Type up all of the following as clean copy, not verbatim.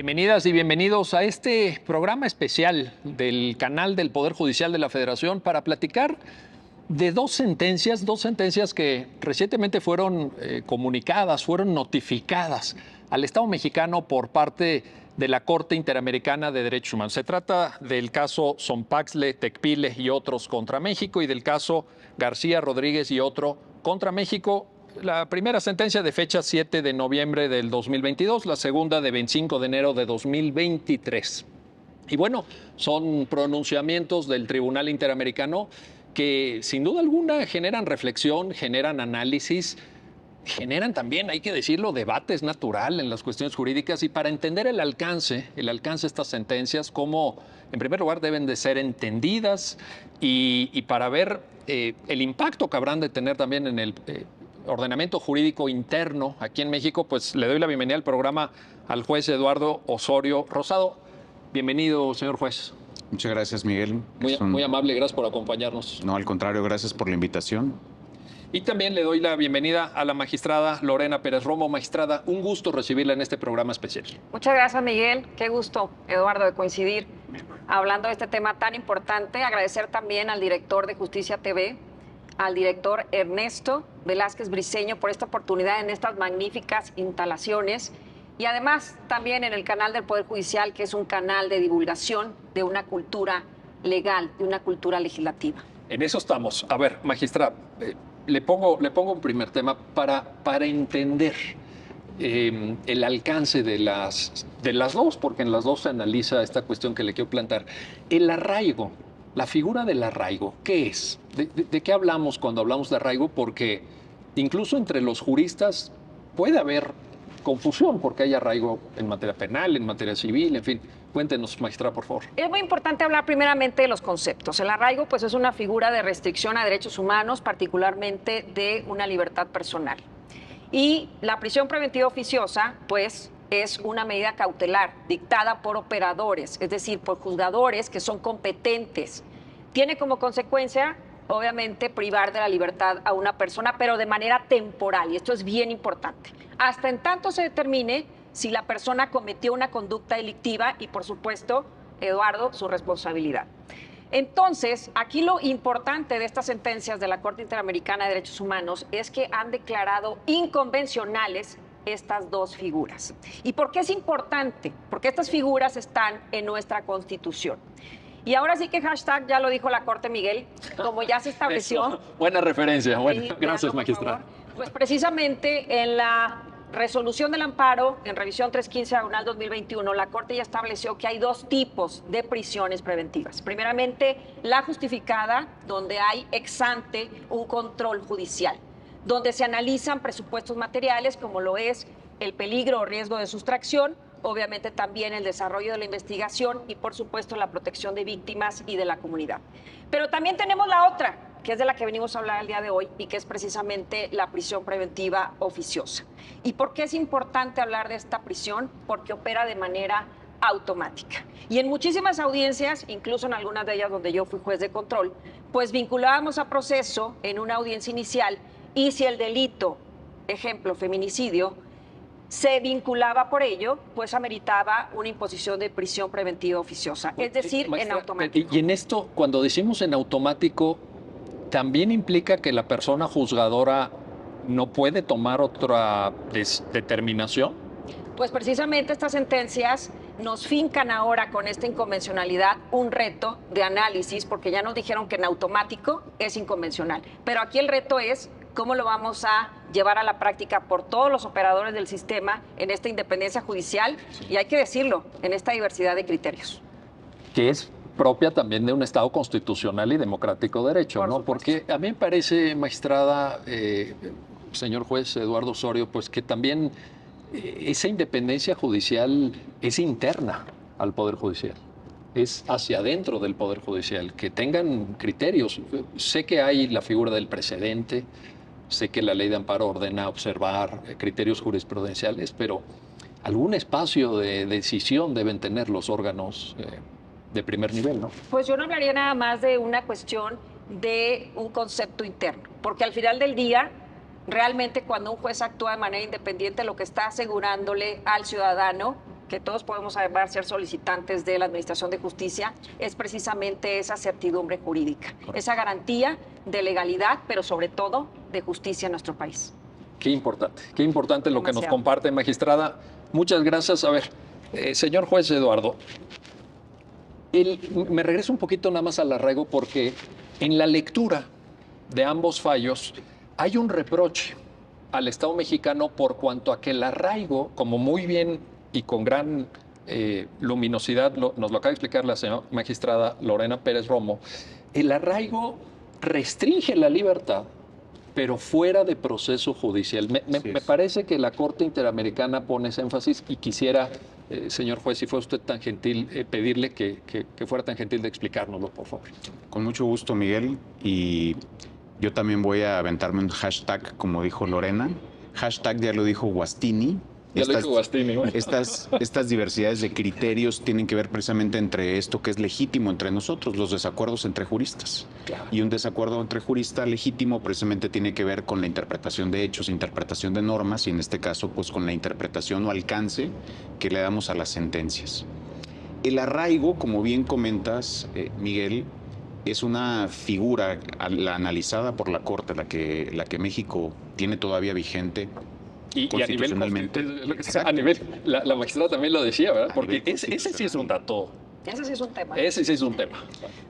Bienvenidas y bienvenidos a este programa especial del canal del Poder Judicial de la Federación para platicar de dos sentencias que recientemente fueron comunicadas, fueron notificadas al Estado mexicano por parte de la Corte Interamericana de Derechos Humanos. Se trata del caso Zompaxle, Tecpile y otros contra México y del caso García Rodríguez y otro contra México. La primera sentencia de fecha 7 de noviembre del 2022, la segunda de 25 de enero de 2023. Y bueno, son pronunciamientos del Tribunal Interamericano que sin duda alguna generan reflexión, generan análisis, generan también, hay que decirlo, debate es natural en las cuestiones jurídicas. Y para entender el alcance de estas sentencias, cómo en primer lugar deben de ser entendidas y para ver el impacto que habrán de tener también en el ordenamiento jurídico interno aquí en México, pues le doy la bienvenida al programa al juez Eduardo Osorio Rosado. Bienvenido, señor juez. Muchas gracias, Miguel. Muy amable, gracias por acompañarnos. No, al contrario, gracias por la invitación. Y también le doy la bienvenida a la magistrada Lorena Pérez Romo. Magistrada, un gusto recibirla en este programa especial. Muchas gracias, Miguel. Qué gusto, Eduardo, de coincidir hablando de este tema tan importante. Agradecer también al director de Justicia TV, al director Ernesto Velázquez Briceño por esta oportunidad en estas magníficas instalaciones y además también en el canal del Poder Judicial, que es un canal de divulgación de una cultura legal, de una cultura legislativa. En eso estamos. A ver, magistrada, le pongo un primer tema para entender el alcance de las dos, porque en las dos se analiza esta cuestión que le quiero plantear. El arraigo. La figura del arraigo, ¿qué es? ¿De qué hablamos cuando hablamos de arraigo? Porque incluso entre los juristas puede haber confusión porque hay arraigo en materia penal, en materia civil, en fin. Cuéntenos, magistrada, por favor. Es muy importante hablar primeramente de los conceptos. El arraigo, pues, es una figura de restricción a derechos humanos, particularmente de una libertad personal. Y la prisión preventiva oficiosa, pues, es una medida cautelar dictada por operadores, es decir, por juzgadores que son competentes. Tiene como consecuencia, obviamente, privar de la libertad a una persona, pero de manera temporal, y esto es bien importante. Hasta en tanto se determine si la persona cometió una conducta delictiva y, por supuesto, Eduardo, su responsabilidad. Entonces, aquí lo importante de estas sentencias de la Corte Interamericana de Derechos Humanos es que han declarado inconvencionales estas dos figuras. ¿Y por qué es importante? Porque estas figuras están en nuestra Constitución. Y ahora sí que hashtag, ya lo dijo la Corte, Miguel, como ya se estableció. Eso, buena referencia, bueno, Sí, gracias, por magistrada. favor. Pues precisamente en la resolución del amparo, en revisión 315/2021, la Corte ya estableció que hay dos tipos de prisiones preventivas. Primeramente, la justificada, donde hay ex ante un control judicial, donde se analizan presupuestos materiales, como lo es el peligro o riesgo de sustracción, obviamente también el desarrollo de la investigación y, por supuesto, la protección de víctimas y de la comunidad. Pero también tenemos la otra, que es de la que venimos a hablar el día de hoy y que es precisamente la prisión preventiva oficiosa. ¿Y por qué es importante hablar de esta prisión? Porque opera de manera automática. Y en muchísimas audiencias, incluso en algunas de ellas donde yo fui juez de control, pues vinculábamos a proceso en una audiencia inicial. Y si el delito, ejemplo, feminicidio, se vinculaba por ello, pues ameritaba una imposición de prisión preventiva oficiosa, es decir, en automático. Y en esto, cuando decimos en automático, ¿también implica que la persona juzgadora no puede tomar otra determinación? Pues precisamente estas sentencias nos fincan ahora con esta inconvencionalidad un reto de análisis, porque ya nos dijeron que en automático es inconvencional. Pero aquí el reto es cómo lo vamos a llevar a la práctica por todos los operadores del sistema en esta independencia judicial y hay que decirlo, en esta diversidad de criterios. Que es propia también de un Estado constitucional y democrático de derecho, ¿no? Porque a mí me parece, magistrada, señor juez Eduardo Osorio, pues que también esa independencia judicial es interna al Poder Judicial. Es hacia adentro del Poder Judicial, que tengan criterios. Sé que hay la figura del precedente, sé que la ley de amparo ordena observar criterios jurisprudenciales, pero algún espacio de decisión deben tener los órganos de primer nivel, ¿no? Pues yo no hablaría nada más de una cuestión de un concepto interno, porque al final del día, realmente cuando un juez actúa de manera independiente, lo que está asegurándole al ciudadano que todos podemos además ser solicitantes de la Administración de Justicia, es precisamente esa certidumbre jurídica, esa garantía de legalidad, pero sobre todo de justicia en nuestro país. Qué importante lo que nos comparte, magistrada. Muchas gracias. A ver, señor juez Eduardo, me regreso un poquito nada más al arraigo porque en la lectura de ambos fallos hay un reproche al Estado mexicano por cuanto a que el arraigo, como muy bien y con gran luminosidad nos lo acaba de explicar la señora magistrada Lorena Pérez Romo, el arraigo restringe la libertad, pero fuera de proceso judicial. Me parece que la Corte Interamericana pone ese énfasis y quisiera, señor juez, si fue usted tan gentil, pedirle que fuera tan gentil de explicárnoslo, por favor. Con mucho gusto, Miguel, y yo también voy a aventarme un hashtag, como dijo Lorena. Hashtag ya lo dijo Guastini. Estas diversidades de criterios tienen que ver precisamente entre esto que es legítimo entre nosotros, los desacuerdos entre juristas. Claro. Y un desacuerdo entre juristas legítimo precisamente tiene que ver con la interpretación de hechos, interpretación de normas y en este caso pues con la interpretación o alcance que le damos a las sentencias. El arraigo, como bien comentas, Miguel, es una figura la analizada por la Corte, la que México tiene todavía vigente. Y a nivel, la magistrada también lo decía, ¿verdad? Porque ese sí es un dato. Ese sí es un tema. Ese sí es un tema.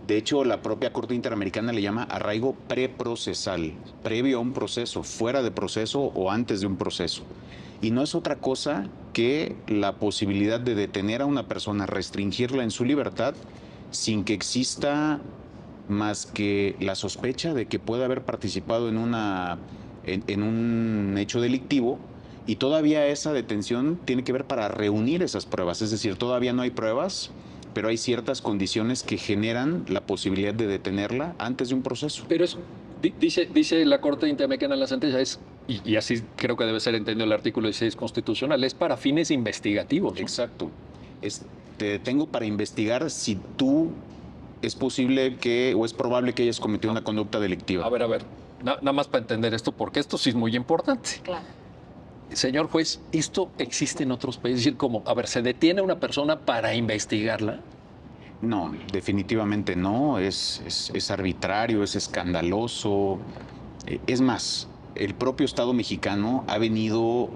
De hecho, la propia Corte Interamericana le llama arraigo preprocesal, previo a un proceso, fuera de proceso o antes de un proceso. Y no es otra cosa que la posibilidad de detener a una persona, restringirla en su libertad, sin que exista más que la sospecha de que pueda haber participado en un hecho delictivo, y todavía esa detención tiene que ver para reunir esas pruebas, es decir, todavía no hay pruebas, pero hay ciertas condiciones que generan la posibilidad de detenerla antes de un proceso. Pero eso, dice la Corte Interamericana en la sentencia, y así creo que debe ser entendido el artículo 16 constitucional, es para fines investigativos, ¿no? Exacto. Te detengo para investigar si tú es posible o es probable que hayas cometido una conducta delictiva. A ver, nada más para entender esto, porque esto sí es muy importante. Claro. Señor juez, ¿esto existe en otros países? Es decir, como, ¿se detiene a una persona para investigarla? No, definitivamente no. Es arbitrario, es escandaloso. Es más, el propio Estado mexicano ha venido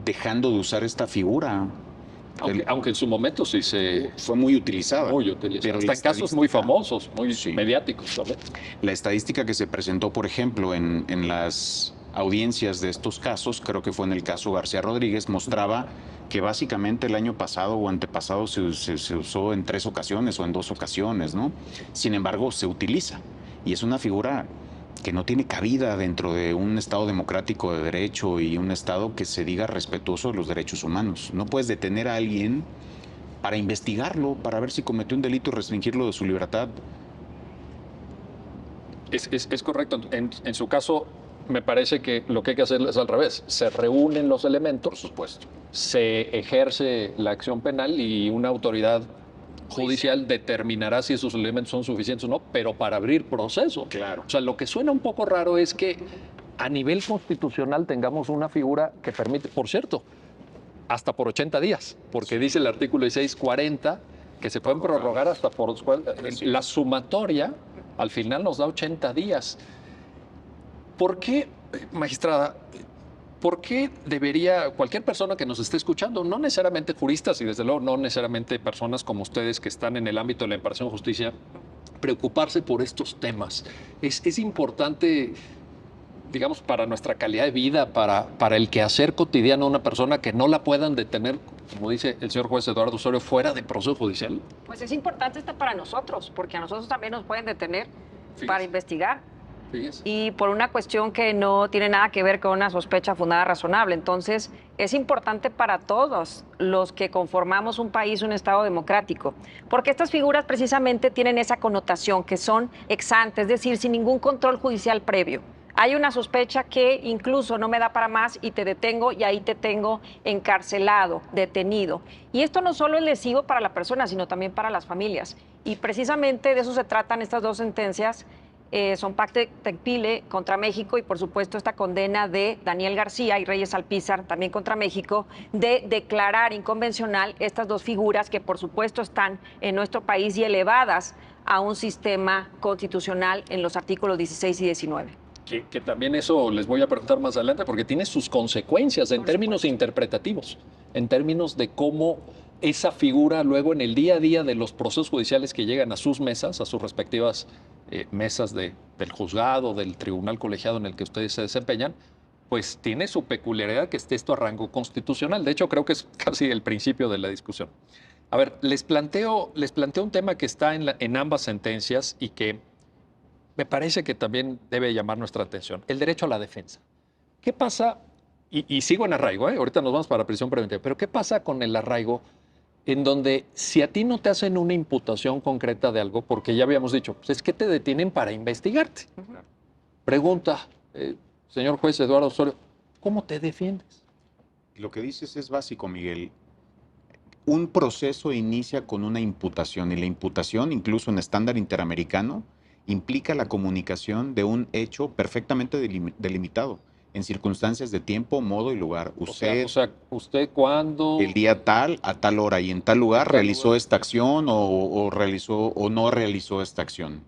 dejando de usar esta figura. Aunque en su momento sí fue muy utilizada. Pero hasta en casos muy famosos, muy mediáticos también. La estadística que se presentó, por ejemplo, en las audiencias de estos casos, creo que fue en el caso García Rodríguez, mostraba que básicamente el año pasado o antepasado se usó en 3 ocasiones o en 2 ocasiones, ¿no? Sin embargo, se utiliza y es una figura que no tiene cabida dentro de un Estado democrático de derecho y un Estado que se diga respetuoso de los derechos humanos. No puedes detener a alguien para investigarlo, para ver si cometió un delito y restringirlo de su libertad. Es correcto. En su caso, me parece que lo que hay que hacer es al revés. Se reúnen los elementos, por supuesto, se ejerce la acción penal y una autoridad judicial determinará si esos elementos son suficientes o no, pero para abrir proceso. Claro. O sea, lo que suena un poco raro es que a nivel constitucional tengamos una figura que permite, por cierto, hasta por 80 días, porque dice el artículo 1640 que se pueden prorrogar hasta por la sumatoria, al final nos da 80 días. ¿Por qué, magistrada, por qué debería cualquier persona que nos esté escuchando, no necesariamente juristas y desde luego no necesariamente personas como ustedes que están en el ámbito de la impartición de justicia, preocuparse por estos temas? Es importante, digamos, para nuestra calidad de vida, para el quehacer cotidiano de una persona, que no la puedan detener, como dice el señor juez Eduardo Osorio, fuera de proceso judicial. Pues es importante esto para nosotros, porque a nosotros también nos pueden detener para investigar. Fíjese. Y por una cuestión que no tiene nada que ver con una sospecha fundada razonable. Entonces, es importante para todos los que conformamos un país, un Estado democrático, porque estas figuras precisamente tienen esa connotación, que son ex ante, es decir, sin ningún control judicial previo. Hay una sospecha que incluso no me da para más y te detengo y ahí te tengo encarcelado, detenido. Y esto no solo es lesivo para la persona, sino también para las familias. Y precisamente de eso se tratan estas 2 sentencias son pacte tecpile contra México y por supuesto esta condena de Daniel García y Reyes Alpizar también contra México de declarar inconvencional estas dos figuras que por supuesto están en nuestro país y elevadas a un sistema constitucional en los artículos 16 y 19. Que también eso les voy a preguntar más adelante porque tiene sus consecuencias en términos interpretativos, en términos de cómo esa figura luego en el día a día de los procesos judiciales que llegan a sus mesas, a sus respectivas mesas del juzgado, del tribunal colegiado en el que ustedes se desempeñan, pues tiene su peculiaridad que esté esto a rango constitucional. De hecho, creo que es casi el principio de la discusión. A ver, les planteo un tema que está en ambas sentencias y que me parece que también debe llamar nuestra atención, el derecho a la defensa. ¿Qué pasa? Y sigo en arraigo, ahorita nos vamos para prisión preventiva, pero ¿qué pasa con el arraigo en donde si a ti no te hacen una imputación concreta de algo, porque ya habíamos dicho, pues es que te detienen para investigarte? Pregunta, señor juez Eduardo Osorio, ¿cómo te defiendes? Lo que dices es básico, Miguel. Un proceso inicia con una imputación y la imputación, incluso en estándar interamericano, implica la comunicación de un hecho perfectamente delimitado en circunstancias de tiempo, modo y lugar. Usted cuándo... El día tal, a tal hora y en tal lugar realizó esta acción o realizó o no realizó esta acción.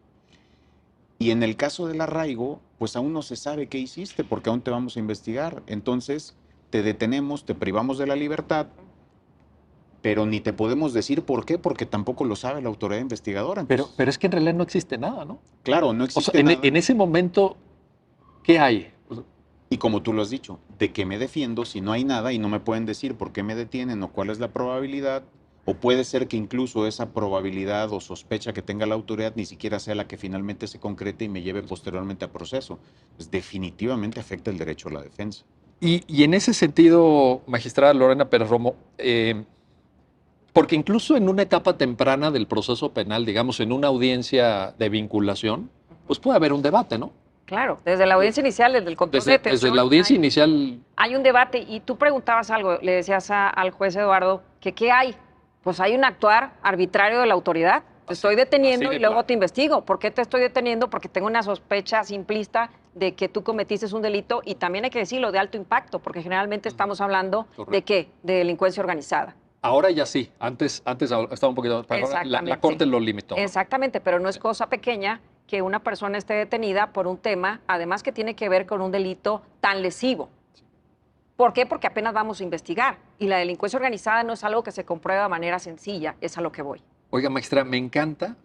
Y en el caso del arraigo, pues aún no se sabe qué hiciste porque aún te vamos a investigar. Entonces te detenemos, te privamos de la libertad, pero ni te podemos decir por qué, porque tampoco lo sabe la autoridad investigadora. Pero es que en realidad no existe nada, ¿no? Claro, no existe nada. nada. En ese momento, ¿qué hay? Y como tú lo has dicho, ¿de qué me defiendo si no hay nada y no me pueden decir por qué me detienen o cuál es la probabilidad? O puede ser que incluso esa probabilidad o sospecha que tenga la autoridad ni siquiera sea la que finalmente se concrete y me lleve posteriormente a proceso. Pues definitivamente afecta el derecho a la defensa. Y en ese sentido, magistrada Lorena Pérez Romo, porque incluso en una etapa temprana del proceso penal, digamos en una audiencia de vinculación, pues puede haber un debate, ¿no? Claro, desde la audiencia inicial, desde el control de detención. Desde la audiencia inicial. Hay un debate y tú preguntabas algo, le decías al juez Eduardo, que ¿qué hay? Pues hay un actuar arbitrario de la autoridad. Te estoy deteniendo y luego te investigo. ¿Por qué te estoy deteniendo? Porque tengo una sospecha simplista de que tú cometiste un delito y también hay que decirlo, de alto impacto, porque generalmente estamos hablando ¿de qué? De delincuencia organizada. Ahora ya sí, antes estaba un poquito... La Corte lo limitó. Exactamente, pero no es cosa pequeña que una persona esté detenida por un tema, además que tiene que ver con un delito tan lesivo. ¿Por qué? Porque apenas vamos a investigar. Y la delincuencia organizada no es algo que se comprueba de manera sencilla, es a lo que voy. Oiga, maestra, me encanta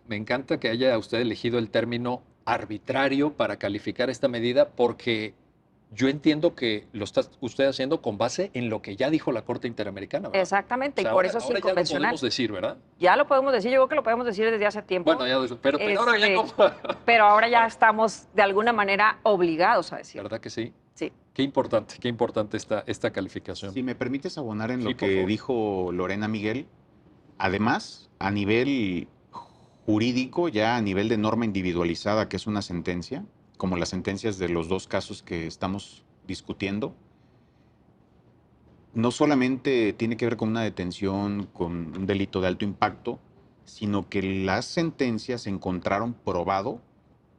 que haya usted elegido el término arbitrario para calificar esta medida, porque yo entiendo que lo está usted haciendo con base en lo que ya dijo la Corte Interamericana, ¿verdad? Exactamente, o sea, y por eso es inconvencional. Ya lo podemos decir, ¿verdad? Ya lo podemos decir, yo creo que lo podemos decir desde hace tiempo. Bueno, pero ahora ya no. Pero ahora ya estamos de alguna manera obligados a decirlo. ¿Verdad que sí? Sí. Qué importante esta calificación. Si me permites abonar en lo que dijo Lorena Miguel, además, a nivel jurídico, ya a nivel de norma individualizada, que es una sentencia, como las sentencias de los dos casos que estamos discutiendo, no solamente tiene que ver con una detención, con un delito de alto impacto, sino que las sentencias encontraron probado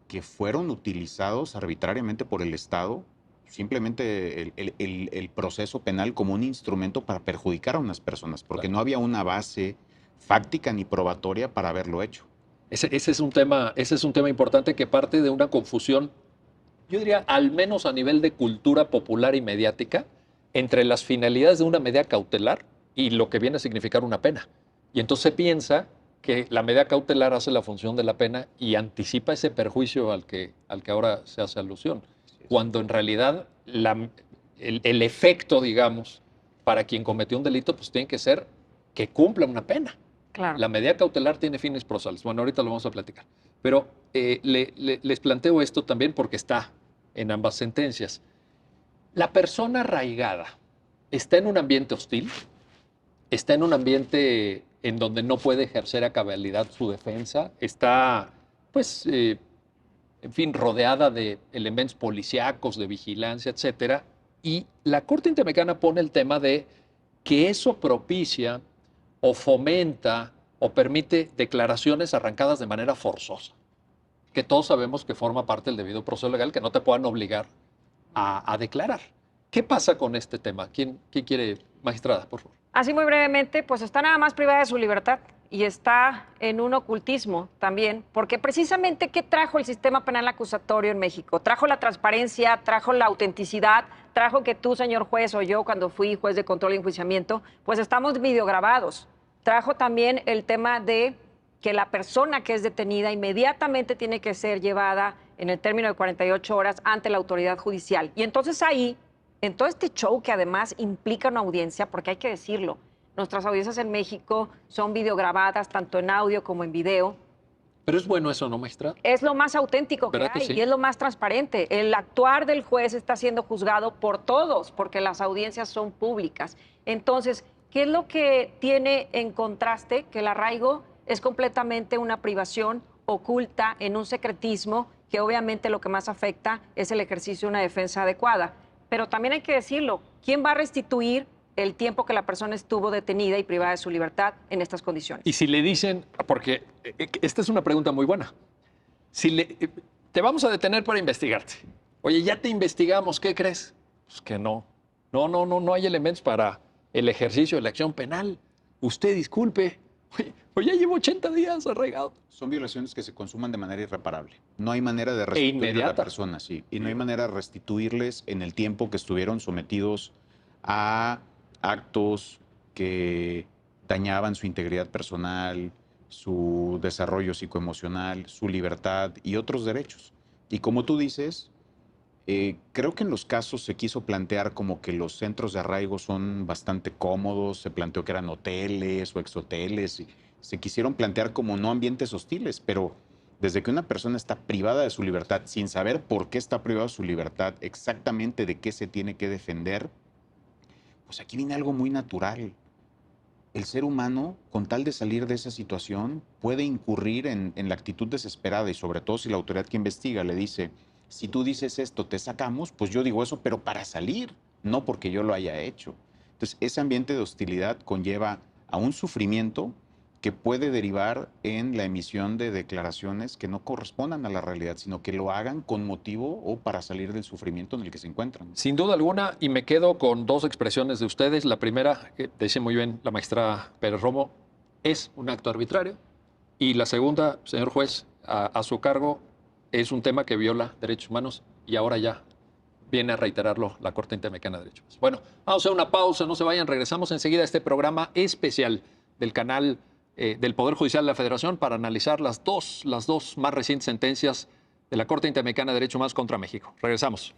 que fueron utilizados arbitrariamente por el Estado, simplemente el proceso penal como un instrumento para perjudicar a unas personas, porque no había una base fáctica ni probatoria para haberlo hecho. Ese es un tema importante que parte de una confusión, yo diría, al menos a nivel de cultura popular y mediática, entre las finalidades de una medida cautelar y lo que viene a significar una pena. Y entonces se piensa que la medida cautelar hace la función de la pena y anticipa ese perjuicio al que ahora se hace alusión, cuando en realidad el efecto, digamos, para quien cometió un delito, pues tiene que ser que cumpla una pena. Claro. La medida cautelar tiene fines procesales. Bueno, ahorita lo vamos a platicar. Pero les planteo esto también porque está en ambas sentencias. La persona arraigada está en un ambiente hostil, está en un ambiente en donde no puede ejercer a cabalidad su defensa, está, pues, en fin, rodeada de elementos policíacos, de vigilancia, etcétera. Y la Corte Interamericana pone el tema de que eso propicia o fomenta o permite declaraciones arrancadas de manera forzosa. que todos sabemos que forma parte del debido proceso legal, que no te puedan obligar a declarar. ¿Qué pasa con este tema? ¿Quién quiere, magistrada, por favor? Así muy brevemente, pues está nada más privada de su libertad y está en un ocultismo también, porque precisamente ¿qué trajo el sistema penal acusatorio en México? Trajo la transparencia, trajo la autenticidad, trajo que tú, señor juez, o yo cuando fui juez de control y enjuiciamiento, pues estamos videograbados. Trajo también el tema de que la persona que es detenida inmediatamente tiene que ser llevada en el término de 48 horas ante la autoridad judicial. Y entonces ahí, en todo este show que además implica una audiencia, porque hay que decirlo, nuestras audiencias en México son videograbadas tanto en audio como en video. Pero es bueno eso, ¿no, magistrada? Es lo más auténtico que hay Sí? y es lo más transparente. El actuar del juez está siendo juzgado por todos porque las audiencias son públicas. Entonces, ¿qué es lo que tiene en contraste? Que el arraigo es completamente una privación oculta en un secretismo que obviamente lo que más afecta es el ejercicio de una defensa adecuada. Pero también hay que decirlo, ¿quién va a restituir el tiempo que la persona estuvo detenida y privada de su libertad en estas condiciones? Y si le dicen, porque esta es una pregunta muy buena, si te vamos a detener para investigarte. Oye, ya te investigamos, ¿qué crees? Pues que no. No hay elementos para el ejercicio de la acción penal. Usted disculpe. Oye, ya llevo 80 días arraigado. Son violaciones que se consuman de manera irreparable. No hay manera de restituir a la persona, sí. Y no hay manera de restituirles en el tiempo que estuvieron sometidos a actos que dañaban su integridad personal, su desarrollo psicoemocional, su libertad y otros derechos. Y como tú dices, creo que en los casos se quiso plantear como que los centros de arraigo son bastante cómodos, se planteó que eran hoteles o exhoteles, y se quisieron plantear como no ambientes hostiles, pero desde que una persona está privada de su libertad, sin saber por qué está privada de su libertad, exactamente de qué se tiene que defender, pues aquí viene algo muy natural. El ser humano, con tal de salir de esa situación, puede incurrir en la actitud desesperada y sobre todo si la autoridad que investiga le dice, si tú dices esto, te sacamos, pues yo digo eso, pero para salir, no porque yo lo haya hecho. Entonces, ese ambiente de hostilidad conlleva a un sufrimiento que puede derivar en la emisión de declaraciones que no correspondan a la realidad, sino que lo hagan con motivo o para salir del sufrimiento en el que se encuentran. Sin duda alguna, y me quedo con dos expresiones de ustedes. La primera, que dice muy bien la magistrada Pérez Romo, es un acto arbitrario. Y la segunda, señor juez, a su cargo, es un tema que viola derechos humanos y ahora ya viene a reiterarlo la Corte Interamericana de Derechos Humanos. Bueno, vamos a hacer una pausa, no se vayan, regresamos enseguida a este programa especial del canal del Poder Judicial de la Federación para analizar las dos más recientes sentencias de la Corte Interamericana de Derechos Humanos contra México. Regresamos.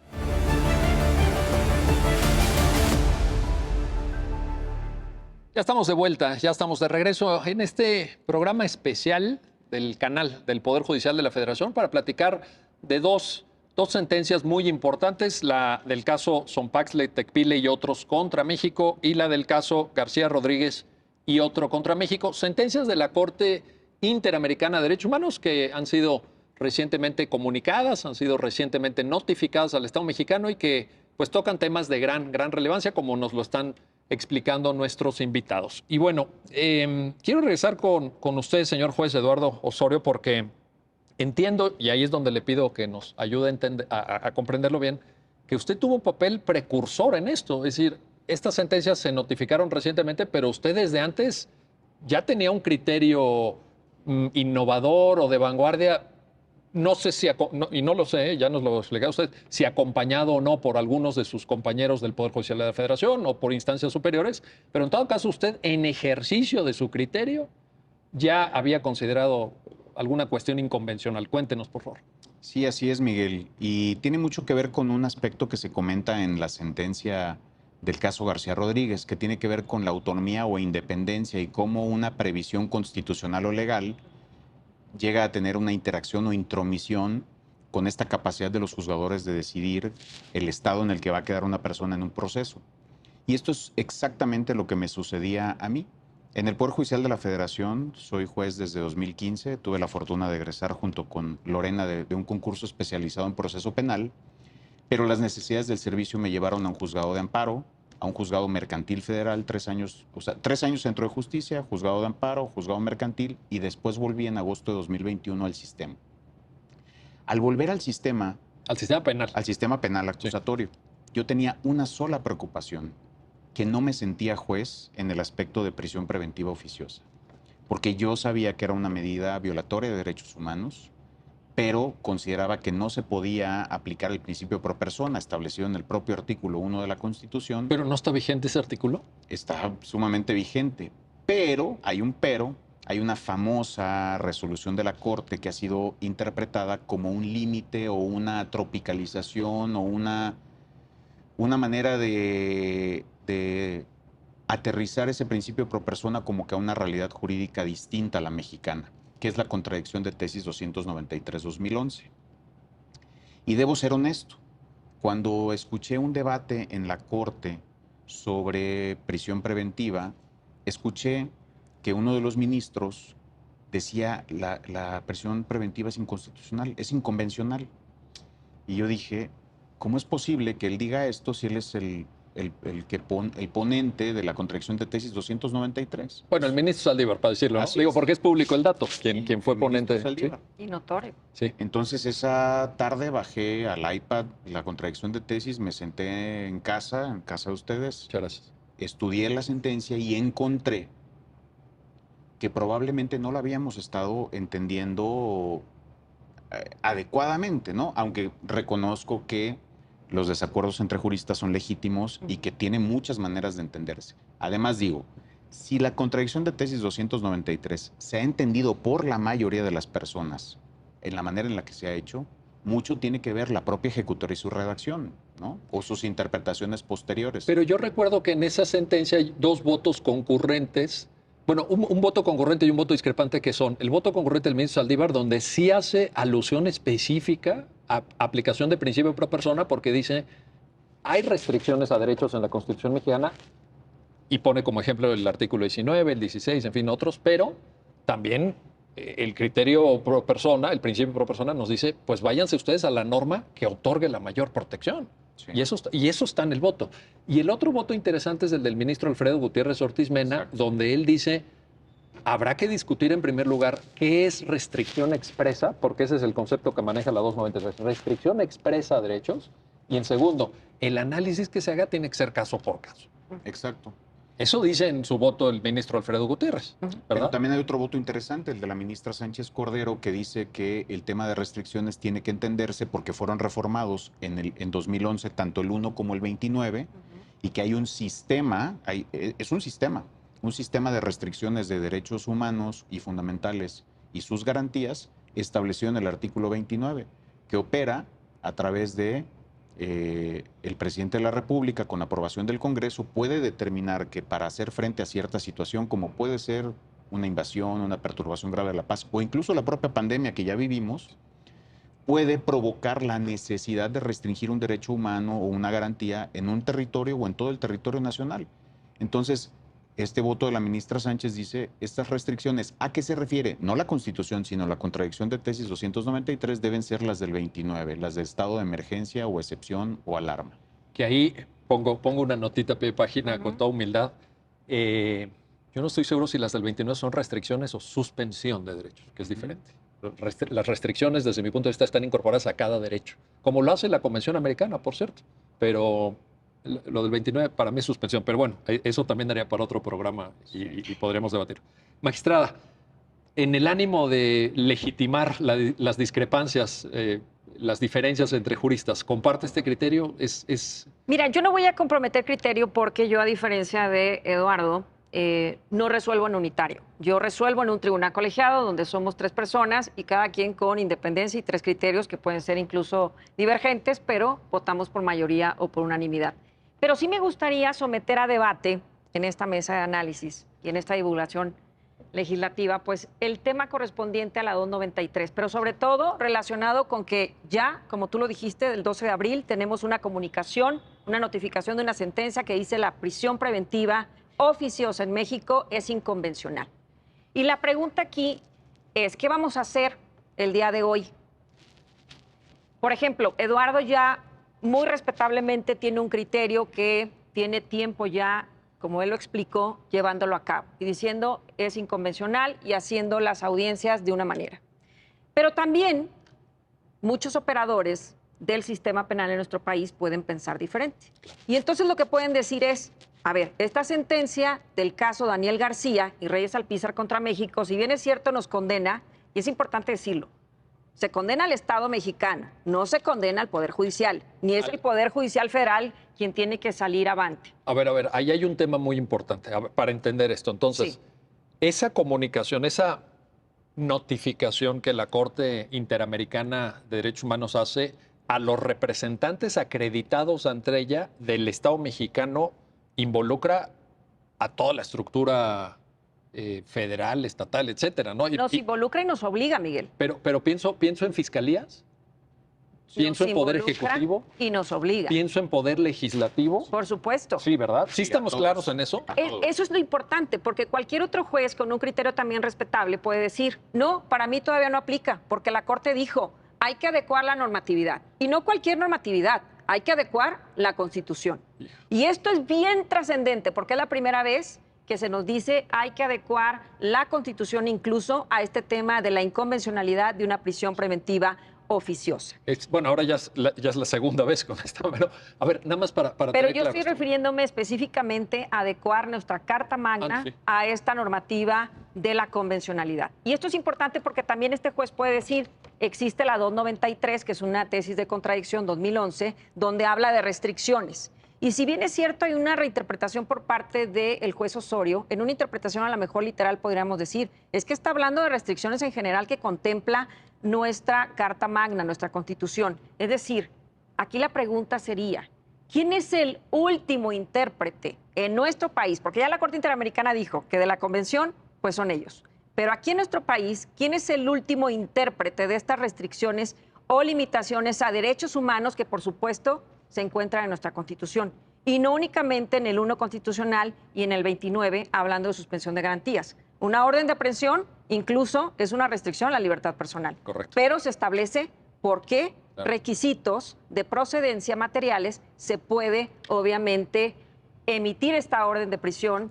Ya estamos de vuelta, ya estamos de regreso en este programa especial del canal del Poder Judicial de la Federación para platicar de dos sentencias muy importantes, la del caso Sonpaxle, Tecpile y otros contra México y la del caso García Rodríguez y otro contra México. Sentencias de la Corte Interamericana de Derechos Humanos que han sido recientemente comunicadas, han sido recientemente notificadas al Estado mexicano y que pues tocan temas de gran relevancia como nos lo están explicando nuestros invitados. Y bueno, quiero regresar con usted, señor juez Eduardo Osorio, porque entiendo, y ahí es donde le pido que nos ayude a comprenderlo bien, que usted tuvo un papel precursor en esto. Es decir, estas sentencias se notificaron recientemente, pero usted desde antes ya tenía un criterio innovador o de vanguardia. No sé si, y no lo sé, ya nos lo explica usted, si acompañado o no por algunos de sus compañeros del Poder Judicial de la Federación o por instancias superiores, pero en todo caso usted, en ejercicio de su criterio, ya había considerado alguna cuestión inconvencional. Cuéntenos, por favor. Sí, así es, Miguel. Y tiene mucho que ver con un aspecto que se comenta en la sentencia del caso García Rodríguez, que tiene que ver con la autonomía o independencia y cómo una previsión constitucional o legal llega a tener una interacción o intromisión con esta capacidad de los juzgadores de decidir el estado en el que va a quedar una persona en un proceso. Y esto es exactamente lo que me sucedía a mí. En el Poder Judicial de la Federación soy juez desde 2015, tuve la fortuna de egresar junto con Lorena de un concurso especializado en proceso penal, pero las necesidades del servicio me llevaron a un juzgado de amparo, a un juzgado mercantil federal, 3 años, o sea, 3 años centro de justicia, juzgado de amparo, juzgado mercantil, y después volví en agosto de 2021 al sistema. Al volver al sistema penal. Al sistema penal acusatorio, yo tenía una sola preocupación, que no me sentía juez en el aspecto de prisión preventiva oficiosa, porque yo sabía que era una medida violatoria de derechos humanos, pero consideraba que no se podía aplicar el principio pro persona establecido en el propio artículo 1 de la Constitución. ¿Pero no está vigente ese artículo? Está sumamente vigente, pero, hay una famosa resolución de la Corte que ha sido interpretada como un límite o una tropicalización o una manera de aterrizar ese principio pro persona como que a una realidad jurídica distinta a la mexicana, que es la contradicción de tesis 293-2011. Y debo ser honesto, cuando escuché un debate en la Corte sobre prisión preventiva, escuché que uno de los ministros decía la prisión preventiva es inconstitucional, es inconvencional. Y yo dije, ¿cómo es posible que él diga esto si él es el ponente de la contradicción de tesis 293? Bueno, el ministro Saldívar, para decirlo, ¿no? Digo, porque es público el dato, quien fue ponente. ¿Sí? Y notorio. Sí. Entonces esa tarde bajé al iPad la contradicción de tesis, me senté en casa de ustedes, Muchas gracias. estudié la sentencia y encontré que probablemente no la habíamos estado entendiendo adecuadamente, ¿no? Aunque reconozco que los desacuerdos entre juristas son legítimos y que tienen muchas maneras de entenderse. Además, digo, si la contradicción de tesis 293 se ha entendido por la mayoría de las personas en la manera en la que se ha hecho, mucho tiene que ver la propia ejecutora y su redacción, ¿no? O sus interpretaciones posteriores. Pero yo recuerdo que en esa sentencia hay dos votos concurrentes. Bueno, un voto concurrente y un voto discrepante, que son el voto concurrente del ministro Saldívar, donde sí hace alusión específica a aplicación de principio pro persona, porque dice, hay restricciones a derechos en la Constitución mexicana, y pone como ejemplo el artículo 19, el 16, en fin, otros, pero también el criterio pro persona, el principio pro persona nos dice, pues váyanse ustedes a la norma que otorgue la mayor protección. Sí. Y eso está en el voto. Y el otro voto interesante es el del ministro Alfredo Gutiérrez Ortiz Mena, exacto, donde él dice, habrá que discutir en primer lugar qué es restricción expresa, porque ese es el concepto que maneja la 293, restricción expresa a derechos, y en segundo, el análisis que se haga tiene que ser caso por caso. Exacto. Eso dice en su voto el ministro Alfredo Gutiérrez, ¿verdad? Pero también hay otro voto interesante, el de la ministra Sánchez Cordero, que dice que el tema de restricciones tiene que entenderse porque fueron reformados en 2011 tanto el 1 como el 29, y que hay un sistema, es un sistema de restricciones de derechos humanos y fundamentales y sus garantías establecido en el artículo 29, que opera a través de el presidente de la República, con aprobación del Congreso, puede determinar que para hacer frente a cierta situación, como puede ser una invasión, una perturbación grave de la paz, o incluso la propia pandemia que ya vivimos, puede provocar la necesidad de restringir un derecho humano o una garantía en un territorio o en todo el territorio nacional. Entonces, este voto de la ministra Sánchez dice, estas restricciones, ¿a qué se refiere? No la Constitución, sino la contradicción de tesis 293 deben ser las del 29, las de estado de emergencia o excepción o alarma. Que ahí pongo una notita de página con toda humildad. Yo no estoy seguro si las del 29 son restricciones o suspensión de derechos, que es diferente. Las restricciones, desde mi punto de vista, están incorporadas a cada derecho, como lo hace la Convención Americana, por cierto, pero lo del 29 para mí es suspensión, pero bueno, eso también daría para otro programa y podríamos debatir. Magistrada, en el ánimo de legitimar las discrepancias, las diferencias entre juristas, ¿comparte este criterio? Mira, yo no voy a comprometer criterio porque yo, a diferencia de Eduardo, no resuelvo en unitario. Yo resuelvo en un tribunal colegiado donde somos 3 personas y cada quien con independencia y 3 criterios que pueden ser incluso divergentes, pero votamos por mayoría o por unanimidad. Pero sí me gustaría someter a debate en esta mesa de análisis y en esta divulgación legislativa, pues el tema correspondiente a la 293, pero sobre todo relacionado con que ya, como tú lo dijiste, del 12 de abril tenemos una comunicación, una notificación de una sentencia que dice la prisión preventiva oficiosa en México es inconvencional. Y la pregunta aquí es, ¿qué vamos a hacer el día de hoy? Por ejemplo, Eduardo ya muy respetablemente tiene un criterio que tiene tiempo ya, como él lo explicó, llevándolo a cabo y diciendo es inconvencional y haciendo las audiencias de una manera. Pero también muchos operadores del sistema penal en nuestro país pueden pensar diferente. Y entonces lo que pueden decir es, a ver, esta sentencia del caso Daniel García y Reyes Alpizar contra México, si bien es cierto, nos condena, y es importante decirlo, se condena al Estado mexicano, no se condena al Poder Judicial, ni es el Poder Judicial Federal quien tiene que salir avante. A ver, ahí hay un tema muy importante para entender esto. Entonces, Sí. esa comunicación, esa notificación que la Corte Interamericana de Derechos Humanos hace a los representantes acreditados ante ella del Estado mexicano involucra a toda la estructura federal, estatal, etcétera, ¿no? Nos involucra y nos obliga, Miguel. Pero pienso en fiscalías, pienso Nos en poder involucra ejecutivo, y nos obliga. pienso en poder legislativo. Por supuesto. Sí, ¿verdad? ¿Sí estamos todos. claros en eso? Eso es lo importante, porque cualquier otro juez con un criterio también respetable puede decir, no, para mí todavía no aplica, porque la Corte dijo, hay que adecuar la normatividad. Y no cualquier normatividad, hay que adecuar la Constitución. Y esto es bien trascendente, porque es la primera vez que se nos dice hay que adecuar la Constitución incluso a este tema de la inconvencionalidad de una prisión preventiva oficiosa. Bueno, ahora ya es la segunda vez con esto, pero a ver, nada más para Pero tener yo claro estoy esto. refiriéndome específicamente a adecuar nuestra Carta Magna Sí. a esta normativa de la convencionalidad. Y esto es importante porque también este juez puede decir, existe la 293, que es una tesis de contradicción 2011, donde habla de restricciones. Y si bien es cierto, hay una reinterpretación por parte del juez Osorio, en una interpretación a lo mejor literal podríamos decir, es que está hablando de restricciones en general que contempla nuestra Carta Magna, nuestra Constitución. Es decir, aquí la pregunta sería, ¿quién es el último intérprete en nuestro país? Porque ya la Corte Interamericana dijo que de la Convención, pues son ellos. Pero aquí en nuestro país, ¿quién es el último intérprete de estas restricciones o limitaciones a derechos humanos que, por supuesto, se encuentran en nuestra Constitución? Y no únicamente en el 1 constitucional y en el 29, hablando de suspensión de garantías. Una orden de aprehensión incluso es una restricción a la libertad personal. Correcto. Pero se establece por qué Claro. requisitos de procedencia materiales se puede, obviamente, emitir esta orden de aprehensión,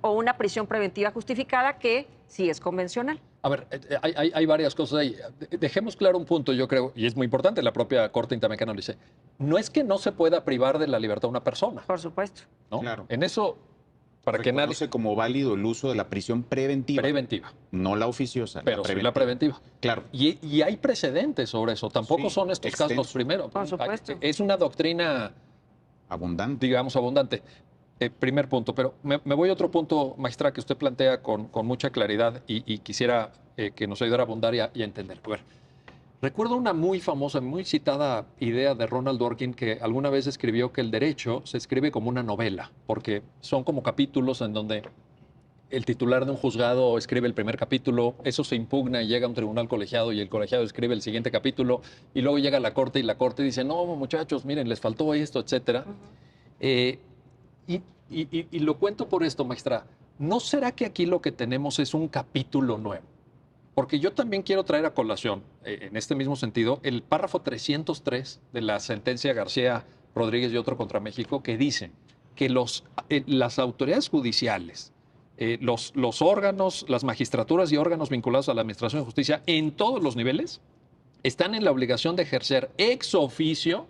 o una prisión preventiva justificada que sí es convencional. A ver, hay varias cosas ahí. Dejemos claro un punto, yo creo, y es muy importante, la propia Corte Interamericana lo dice. No es que no se pueda privar de la libertad a una persona, Por supuesto. ¿no? Claro. En eso, para que nadie... Reconoce como válido el uso de la prisión preventiva, Preventiva, no la oficiosa. pero sí la preventiva. Claro. Y hay precedentes sobre eso. Tampoco Sí, son estos casos los extenso. primeros. Por supuesto. Es una doctrina, Abundante. digamos, abundante. Primer punto, pero me voy a otro punto, maestra, que usted plantea con mucha claridad y quisiera que nos ayudara a abundar y a entender. A ver, recuerdo una muy famosa, muy citada idea de Ronald Dworkin que alguna vez escribió que el derecho se escribe como una novela, porque son como capítulos en donde el titular de un juzgado escribe el primer capítulo, eso se impugna y llega a un tribunal colegiado y el colegiado escribe el siguiente capítulo y luego llega a la corte y la corte dice, no, muchachos, miren, les faltó esto, etcétera. Y lo cuento por esto, maestra. ¿No será que aquí lo que tenemos es un capítulo nuevo? Porque yo también quiero traer a colación, en este mismo sentido, el párrafo 303 de la sentencia García Rodríguez y otro contra México, que dice que las autoridades judiciales, los órganos, las magistraturas y órganos vinculados a la Administración de Justicia en todos los niveles están en la obligación de ejercer ex oficio.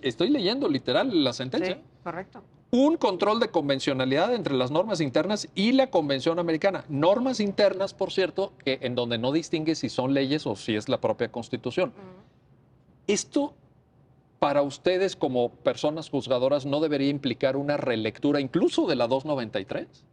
Estoy leyendo literal la sentencia. Sí, correcto. Un control de convencionalidad entre las normas internas y la Convención Americana. Normas internas, por cierto, en donde no distingue si son leyes o si es la propia Constitución. Esto, para ustedes como personas juzgadoras, ¿no debería implicar una relectura incluso de la 293?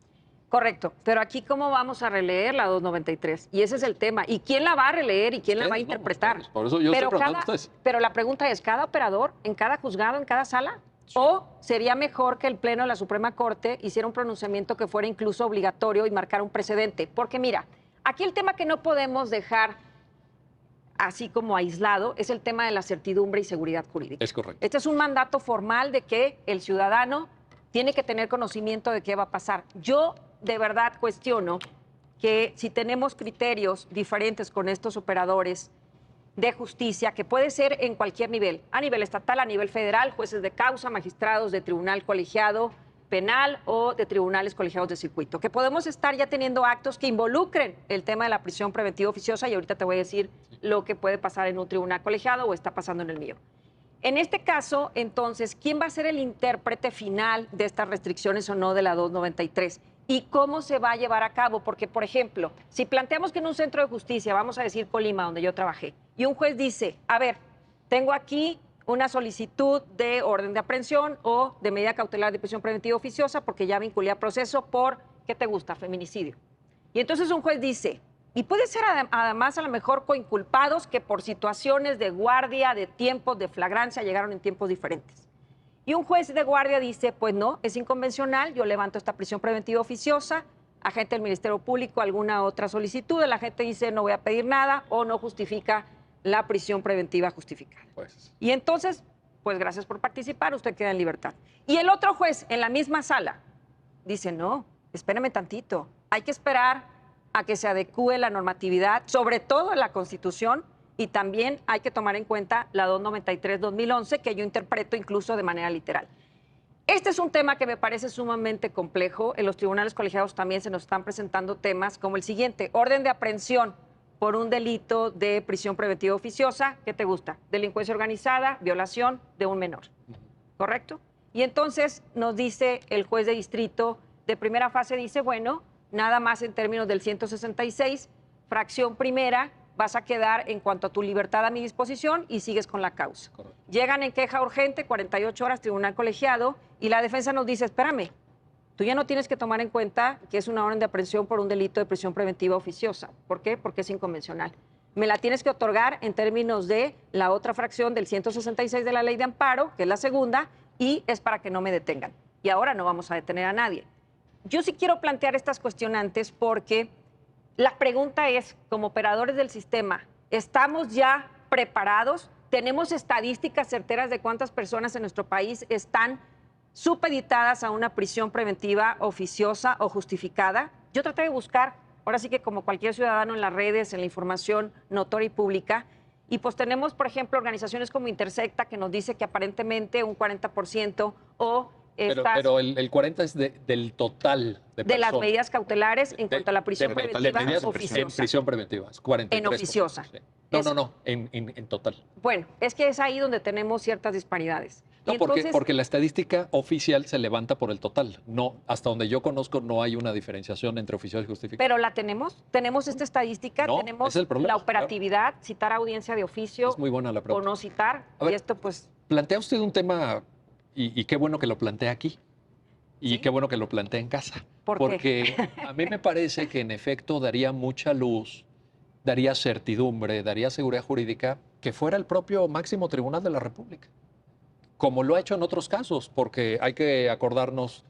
Correcto, pero aquí ¿cómo vamos a releer la 293? Y ese es el tema. ¿Y quién la va a releer y quién la va a Ustedes, ¿no? interpretar? Ustedes. Por eso yo estoy preguntando a ustedes. Pero la pregunta es, ¿cada operador, en cada juzgado, en cada sala? ¿O sería mejor que el Pleno de la Suprema Corte hiciera un pronunciamiento que fuera incluso obligatorio y marcara un precedente? Porque mira, aquí el tema que no podemos dejar así como aislado es el tema de la certidumbre y seguridad jurídica. Es correcto. Este es un mandato formal de que el ciudadano tiene que tener conocimiento de qué va a pasar. Yo de verdad cuestiono que si tenemos criterios diferentes con estos operadores de justicia, que puede ser en cualquier nivel, a nivel estatal, a nivel federal, jueces de causa, magistrados de tribunal colegiado, penal o de tribunales colegiados de circuito, que podemos estar ya teniendo actos que involucren el tema de la prisión preventiva oficiosa, y ahorita te voy a decir lo que puede pasar en un tribunal colegiado o está pasando en el mío. En este caso, entonces, ¿quién va a ser el intérprete final de estas restricciones o no de la 293? ¿Y cómo se va a llevar a cabo? Porque, por ejemplo, si planteamos que en un centro de justicia, vamos a decir Colima, donde yo trabajé, y un juez dice, a ver, tengo aquí una solicitud de orden de aprehensión o de medida cautelar de prisión preventiva oficiosa porque ya vinculé a proceso por, ¿qué te gusta? Feminicidio. Y entonces un juez dice, y puede ser además a lo mejor coinculpados que por situaciones de guardia, de tiempos, de flagrancia, llegaron en tiempos diferentes. Y un juez de guardia dice, pues no, es inconvencional, yo levanto esta prisión preventiva oficiosa, agente del Ministerio Público, alguna otra solicitud, la gente dice no voy a pedir nada o no justifica la prisión preventiva justificada. Pues. Y entonces, pues gracias por participar, usted queda en libertad. Y el otro juez en la misma sala dice, no, espérame tantito, hay que esperar a que se adecúe la normatividad, sobre todo la Constitución, y también hay que tomar en cuenta la 293-2011, que yo interpreto incluso de manera literal. Este es un tema que me parece sumamente complejo. En los tribunales colegiados también se nos están presentando temas como el siguiente: orden de aprehensión por un delito de prisión preventiva oficiosa. ¿Qué te gusta? Delincuencia organizada, violación de un menor. ¿Correcto? Y entonces nos dice el juez de distrito de primera fase, dice, bueno, nada más en términos del 166, fracción primera, vas a quedar en cuanto a tu libertad a mi disposición y sigues con la causa. Correcto. Llegan en queja urgente, 48 horas, tribunal colegiado, y la defensa nos dice, espérame, tú ya no tienes que tomar en cuenta que es una orden de aprehensión por un delito de prisión preventiva oficiosa. ¿Por qué? Porque es inconvencional. Me la tienes que otorgar en términos de la otra fracción del 166 de la Ley de Amparo, que es la segunda, y es para que no me detengan. Y ahora no vamos a detener a nadie. Yo sí quiero plantear estas cuestionantes porque la pregunta es, como operadores del sistema, ¿estamos ya preparados? ¿Tenemos estadísticas certeras de cuántas personas en nuestro país están supeditadas a una prisión preventiva oficiosa o justificada? Yo traté de buscar, ahora sí que como cualquier ciudadano en las redes, en la información notoria y pública, y pues tenemos, por ejemplo, organizaciones como Intersecta, que nos dice que aparentemente un 40% o... Pero el 40 es del total de las medidas cautelares en cuanto a la prisión preventiva oficiosa. En prisión preventiva, es 43%. En oficiosa. Sí. No, en total. Bueno, es que es ahí donde tenemos ciertas disparidades. No, porque la estadística oficial se levanta por el total. No, hasta donde yo conozco no hay una diferenciación entre oficioso y justificado. Pero la tenemos esta estadística, no, tenemos es el problema, la operatividad, claro. Citar audiencia de oficio. Es muy buena la pregunta. O no citar, ver, y esto pues... Plantea usted un tema, y qué bueno que lo plantea aquí, y ¿sí? Qué bueno que lo plantea en casa. Porque a mí me parece que en efecto daría mucha luz, daría certidumbre, daría seguridad jurídica que fuera el propio máximo tribunal de la República, como lo ha hecho en otros casos, porque hay que acordarnos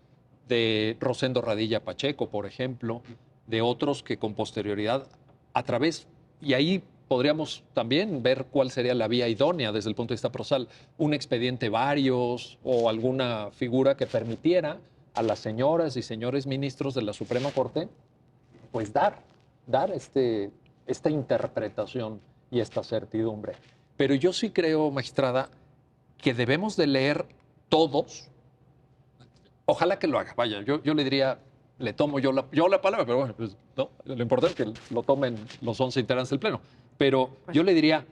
de Rosendo Radilla Pacheco, por ejemplo, de otros que con posterioridad, a través, y ahí podríamos también ver cuál sería la vía idónea desde el punto de vista procesal, un expediente varios o alguna figura que permitiera a las señoras y señores ministros de la Suprema Corte, pues dar esta interpretación y esta certidumbre. Pero yo sí creo, magistrada, que debemos de leer todos. Ojalá que lo haga. Vaya, yo le diría, le tomo yo la palabra, pero bueno, pues, no, lo importante es que lo tomen los 11 integrantes del Pleno. Pero yo le diría,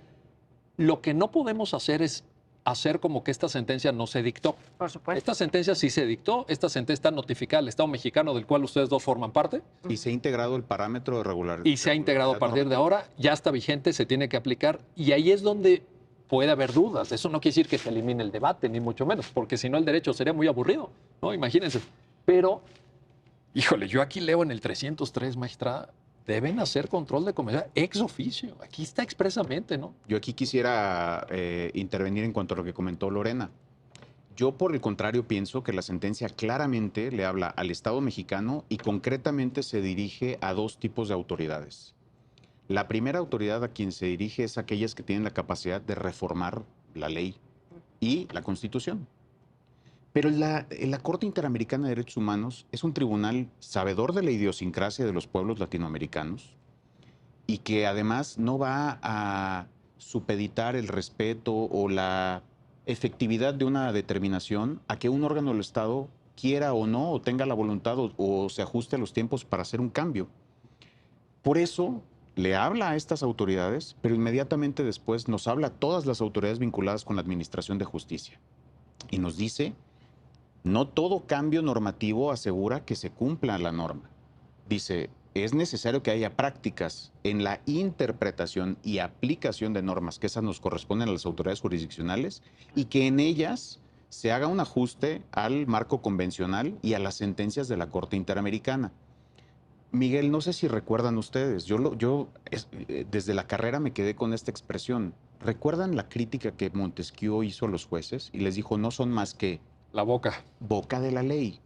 lo que no podemos hacer es hacer como que esta sentencia no se dictó. Por supuesto. Esta sentencia sí se dictó, esta sentencia está notificada al Estado mexicano, del cual ustedes dos forman parte. Y se ha integrado el parámetro de regularidad. Y se ha integrado a partir de ahora, ya está vigente, se tiene que aplicar, y ahí es donde puede haber dudas. Eso no quiere decir que se elimine el debate, ni mucho menos, porque si no el derecho sería muy aburrido, ¿no? Imagínense. Pero, híjole, yo aquí leo en el 303, magistrada, deben hacer control de comodidad ex oficio. Aquí está expresamente, ¿no? Yo aquí quisiera intervenir en cuanto a lo que comentó Lorena. Yo, por el contrario, pienso que la sentencia claramente le habla al Estado mexicano y concretamente se dirige a dos tipos de autoridades. La primera autoridad a quien se dirige es aquellas que tienen la capacidad de reformar la ley y la Constitución. Pero la Corte Interamericana de Derechos Humanos es un tribunal sabedor de la idiosincrasia de los pueblos latinoamericanos y que además no va a supeditar el respeto o la efectividad de una determinación a que un órgano del Estado quiera o no, o tenga la voluntad o se ajuste a los tiempos para hacer un cambio. Por eso le habla a estas autoridades, pero inmediatamente después nos habla a todas las autoridades vinculadas con la Administración de Justicia. Y nos dice, no todo cambio normativo asegura que se cumpla la norma. Dice, es necesario que haya prácticas en la interpretación y aplicación de normas, que esas nos corresponden a las autoridades jurisdiccionales, y que en ellas se haga un ajuste al marco convencional y a las sentencias de la Corte Interamericana. Miguel, no sé si recuerdan ustedes, desde la carrera me quedé con esta expresión. ¿Recuerdan la crítica que Montesquieu hizo a los jueces? Y les dijo, no son más que la boca de la ley.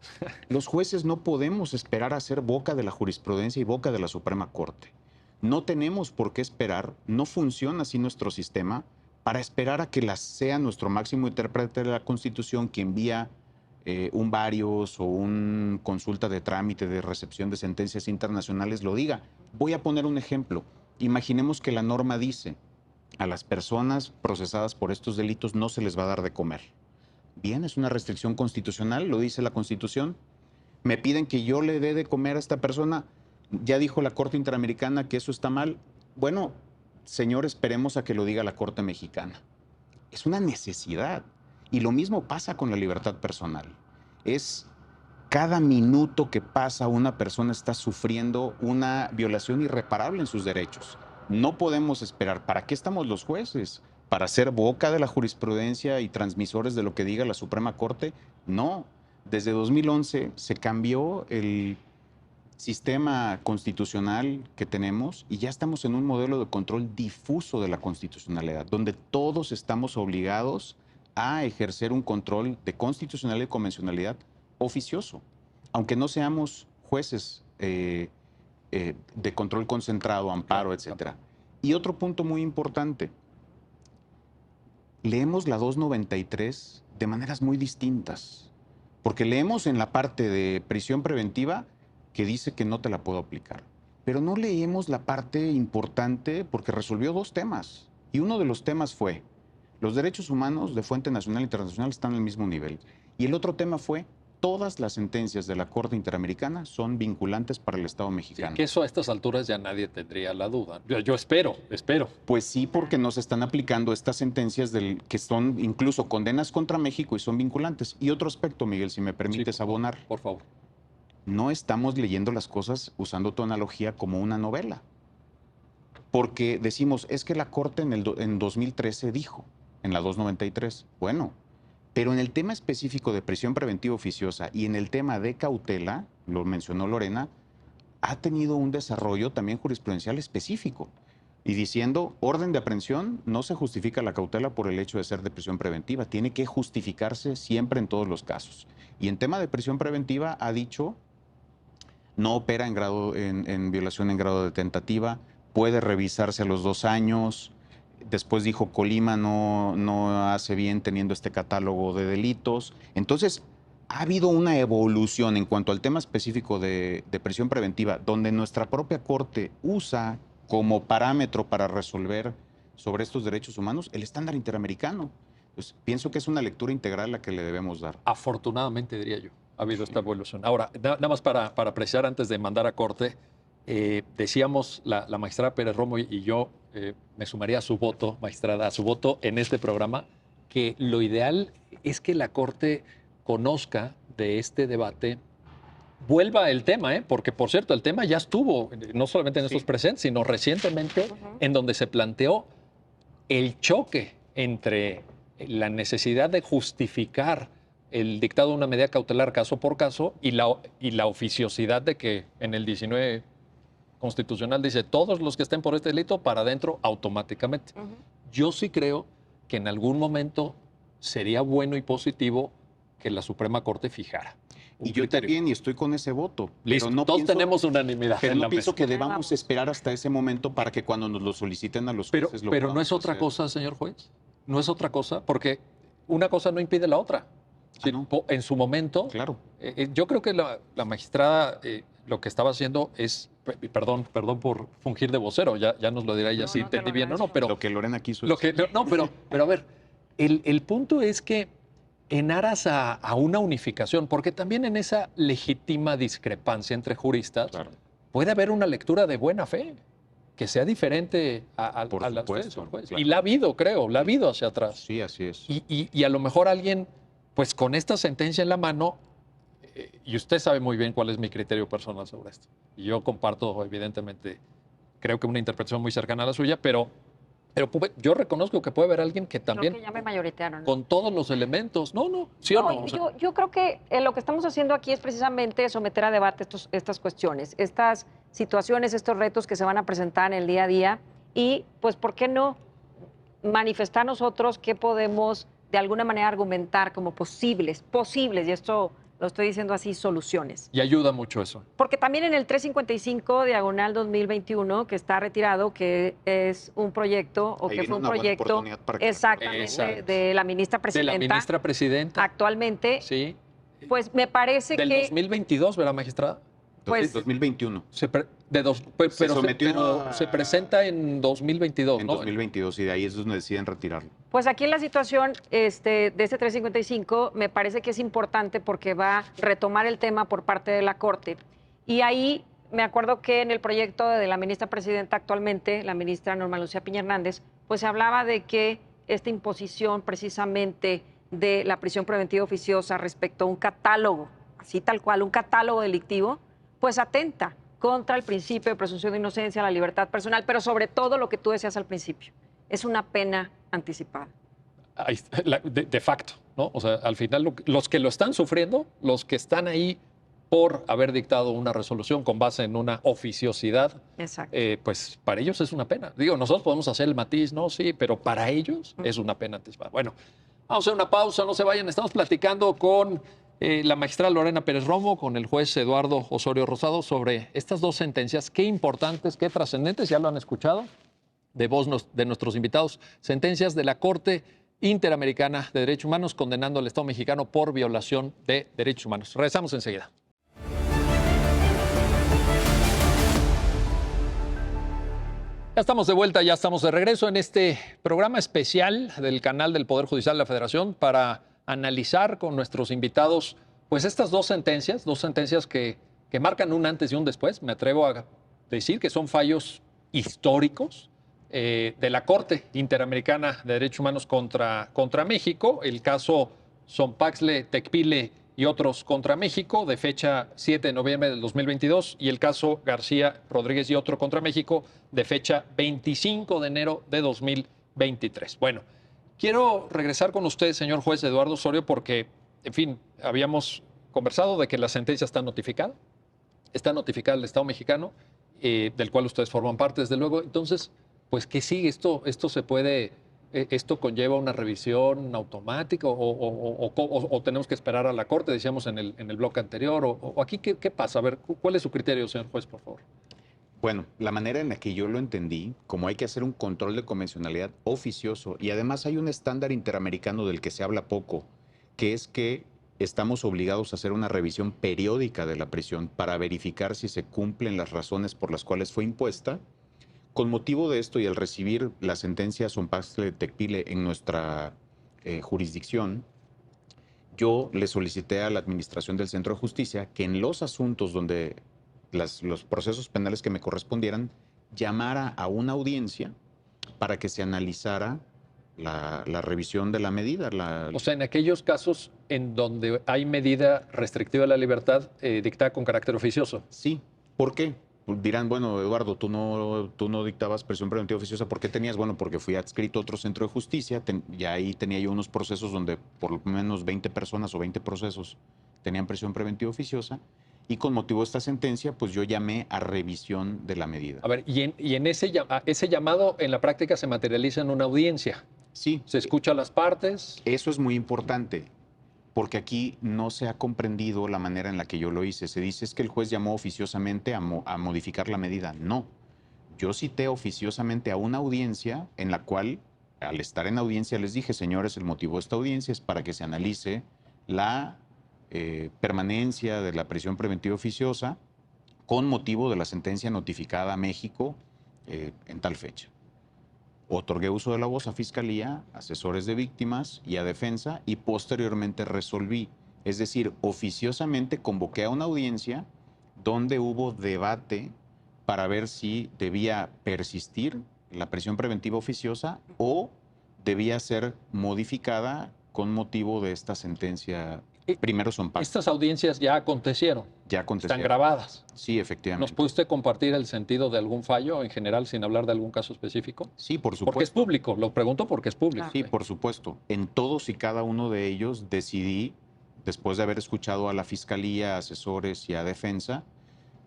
Los jueces no podemos esperar a ser boca de la jurisprudencia y boca de la Suprema Corte. No tenemos por qué esperar, no funciona así nuestro sistema, para esperar a que sea nuestro máximo intérprete de la Constitución quien envía un varios o una consulta de trámite de recepción de sentencias internacionales lo diga. Voy a poner un ejemplo. Imaginemos que la norma dice, a las personas procesadas por estos delitos no se les va a dar de comer. Bien, es una restricción constitucional, lo dice la Constitución. Me piden que yo le dé de comer a esta persona. Ya dijo la Corte Interamericana que eso está mal. Bueno, señor, esperemos a que lo diga la Corte Mexicana. Es una necesidad. Y lo mismo pasa con la libertad personal. Es cada minuto que pasa una persona está sufriendo una violación irreparable en sus derechos. No podemos esperar. ¿Para qué estamos los jueces? ¿Para ser boca de la jurisprudencia y transmisores de lo que diga la Suprema Corte? No. Desde 2011 se cambió el sistema constitucional que tenemos y ya estamos en un modelo de control difuso de la constitucionalidad, donde todos estamos obligados a ejercer un control de constitucionalidad y convencionalidad oficioso, aunque no seamos jueces de control concentrado, amparo, etc. Y otro punto muy importante, leemos la 293 de maneras muy distintas, porque leemos en la parte de prisión preventiva que dice que no te la puedo aplicar, pero no leemos la parte importante porque resolvió dos temas, y uno de los temas fue los derechos humanos de fuente nacional e internacional están al mismo nivel, y el otro tema fue todas las sentencias de la Corte Interamericana son vinculantes para el Estado mexicano. Sí, que eso a estas alturas ya nadie tendría la duda. Yo espero. Pues sí, porque nos están aplicando estas sentencias que son incluso condenas contra México y son vinculantes. Y otro aspecto, Miguel, si me permites abonar. Por favor. No estamos leyendo las cosas usando tu analogía como una novela. Porque decimos, es que la Corte en 2013 dijo, en la 293, bueno, pero en el tema específico de prisión preventiva oficiosa y en el tema de cautela, lo mencionó Lorena, ha tenido un desarrollo también jurisprudencial específico. Y diciendo, orden de aprehensión, no se justifica la cautela por el hecho de ser de prisión preventiva. Tiene que justificarse siempre en todos los casos. Y en tema de prisión preventiva ha dicho, no opera en violación en grado de tentativa, puede revisarse a los 2 años. Después dijo, Colima no hace bien teniendo este catálogo de delitos. Entonces, ha habido una evolución en cuanto al tema específico de prisión preventiva, donde nuestra propia Corte usa como parámetro para resolver sobre estos derechos humanos el estándar interamericano. Pues, pienso que es una lectura integral la que le debemos dar. Afortunadamente, diría yo, ha habido esta evolución. Ahora, nada más para apreciar antes de mandar a corte, decíamos la magistrada Pérez Romo y yo, me sumaría a su voto, magistrada, a su voto en este programa, que lo ideal es que la Corte conozca de este debate, vuelva el tema, porque por cierto, el tema ya estuvo, no solamente en estos presentes, sino recientemente, en donde se planteó el choque entre la necesidad de justificar el dictado de una medida cautelar caso por caso y la oficiosidad de que en el 19 constitucional dice todos los que estén por este delito para adentro automáticamente. Yo sí creo que en algún momento sería bueno y positivo que la Suprema Corte fijara. Y yo también, y estoy con ese voto. Listo, no todos tenemos unanimidad. Pero no pienso que debamos esperar hasta ese momento para que cuando nos lo soliciten a los jueces lo Pero no es otra cosa, señor juez. No es otra cosa, porque una cosa no impide la otra. Sí, no. En su momento, claro. Yo creo que la magistrada lo que estaba haciendo es, perdón por fungir de vocero, ya nos lo dirá ella si entendí bien o no, pero lo que Lorena quiso decir. Pero a ver, el punto es que en aras a una unificación, porque también en esa legítima discrepancia entre juristas puede haber una lectura de buena fe que sea diferente a las de su juez. Claro. Y la ha habido, creo, la ha habido hacia atrás. Sí, así es. Y a lo mejor alguien, pues con esta sentencia en la mano, y usted sabe muy bien cuál es mi criterio personal sobre esto. Y yo comparto, evidentemente, creo que una interpretación muy cercana a la suya, pero yo reconozco que puede haber alguien que también, creo que ya me mayoritearon, ¿no? Con todos los elementos, ¿sí o no? O sea, yo creo que lo que estamos haciendo aquí es precisamente someter a debate estas cuestiones, estas situaciones, estos retos que se van a presentar en el día a día y, pues, ¿por qué no manifestar nosotros qué podemos de alguna manera argumentar como posibles, y esto lo estoy diciendo así, soluciones? Y ayuda mucho eso. Porque también en el 355 diagonal 2021, que está retirado, que es un proyecto, o que fue un proyecto exactamente de la ministra presidenta. De la ministra presidenta. Actualmente. Sí. Pues me parece del que... Del 2022, ¿verdad, magistrada? Pues 2021. Pero se presenta en 2022, en ¿no? 2022, y de ahí es donde deciden retirarlo. Pues aquí en la situación de este 355 me parece que es importante porque va a retomar el tema por parte de la Corte. Y ahí me acuerdo que en el proyecto de la ministra presidenta actualmente, la ministra Norma Lucía Piña Hernández, pues se hablaba de que esta imposición precisamente de la prisión preventiva oficiosa respecto a un catálogo, así tal cual, un catálogo delictivo, pues atenta contra el principio de presunción de inocencia, la libertad personal, pero sobre todo lo que tú decías al principio, es una pena anticipada. De facto, ¿no? O sea, al final los que lo están sufriendo, los que están ahí por haber dictado una resolución con base en una oficiosidad, pues para ellos es una pena. Digo, nosotros podemos hacer el matiz, ¿no? Sí, pero para ellos es una pena anticipada. Bueno, vamos a hacer una pausa, no se vayan, estamos platicando con la magistrada Lorena Pérez Romo, con el juez Eduardo Osorio Rosado sobre estas dos sentencias, qué importantes, qué trascendentes, ya lo han escuchado de voz de nuestros invitados, sentencias de la Corte Interamericana de Derechos Humanos condenando al Estado mexicano por violación de derechos humanos. Regresamos enseguida. Ya estamos de vuelta, ya estamos de regreso en este programa especial del canal del Poder Judicial de la Federación para analizar con nuestros invitados pues estas dos sentencias que marcan un antes y un después. Me atrevo a decir que son fallos históricos de la Corte Interamericana de Derechos Humanos contra México, el caso Sonpaxle, Tecpile y otros contra México, de fecha 7 de noviembre del 2022, y el caso García Rodríguez y otro contra México, de fecha 25 de enero de 2023. Bueno, quiero regresar con usted, señor juez Eduardo Osorio, porque, en fin, habíamos conversado de que la sentencia está notificada al Estado mexicano, del cual ustedes forman parte, desde luego. Entonces, pues, ¿qué sigue? ¿Esto conlleva una revisión automática o tenemos que esperar a la Corte? Decíamos en el bloque anterior. ¿O aquí qué pasa? A ver, ¿cuál es su criterio, señor juez, por favor? Bueno, la manera en la que yo lo entendí, como hay que hacer un control de convencionalidad oficioso, y además hay un estándar interamericano del que se habla poco, que es que estamos obligados a hacer una revisión periódica de la prisión para verificar si se cumplen las razones por las cuales fue impuesta. Con motivo de esto y al recibir la sentencia Sonpaxle Tecpile en nuestra jurisdicción, yo le solicité a la Administración del Centro de Justicia que en los asuntos donde los procesos penales que me correspondieran, llamara a una audiencia para que se analizara la revisión de la medida. O sea, en aquellos casos en donde hay medida restrictiva de la libertad dictada con carácter oficioso. Sí. ¿Por qué? Dirán, bueno, Eduardo, tú no dictabas prisión preventiva oficiosa. ¿Por qué tenías? Bueno, porque fui adscrito a otro centro de justicia y ahí tenía yo unos procesos donde por lo menos 20 personas o 20 procesos tenían prisión preventiva oficiosa. Y con motivo de esta sentencia, pues yo llamé a revisión de la medida. A ver, y en ese llamado en la práctica se materializa en una audiencia. Sí. ¿Se escucha a las partes? Eso es muy importante, porque aquí no se ha comprendido la manera en la que yo lo hice. Se dice es que el juez llamó oficiosamente a modificar la medida. No, yo cité oficiosamente a una audiencia en la cual, al estar en audiencia, les dije, señores, el motivo de esta audiencia es para que se analice la permanencia de la prisión preventiva oficiosa con motivo de la sentencia notificada a México en tal fecha. otorgué uso de la voz a Fiscalía, asesores de víctimas y a defensa, y posteriormente resolví. Es decir, oficiosamente convoqué a una audiencia donde hubo debate para ver si debía persistir la prisión preventiva oficiosa o debía ser modificada con motivo de esta sentencia. Primero son partes. Estas audiencias ya acontecieron. Ya acontecieron. Están grabadas. Sí, efectivamente. ¿Nos puede usted compartir el sentido de algún fallo en general sin hablar de algún caso específico? Sí, por supuesto. Porque es público, lo pregunto porque es público. Sí, por supuesto. En todos y cada uno de ellos decidí, después de haber escuchado a la Fiscalía, asesores y a defensa,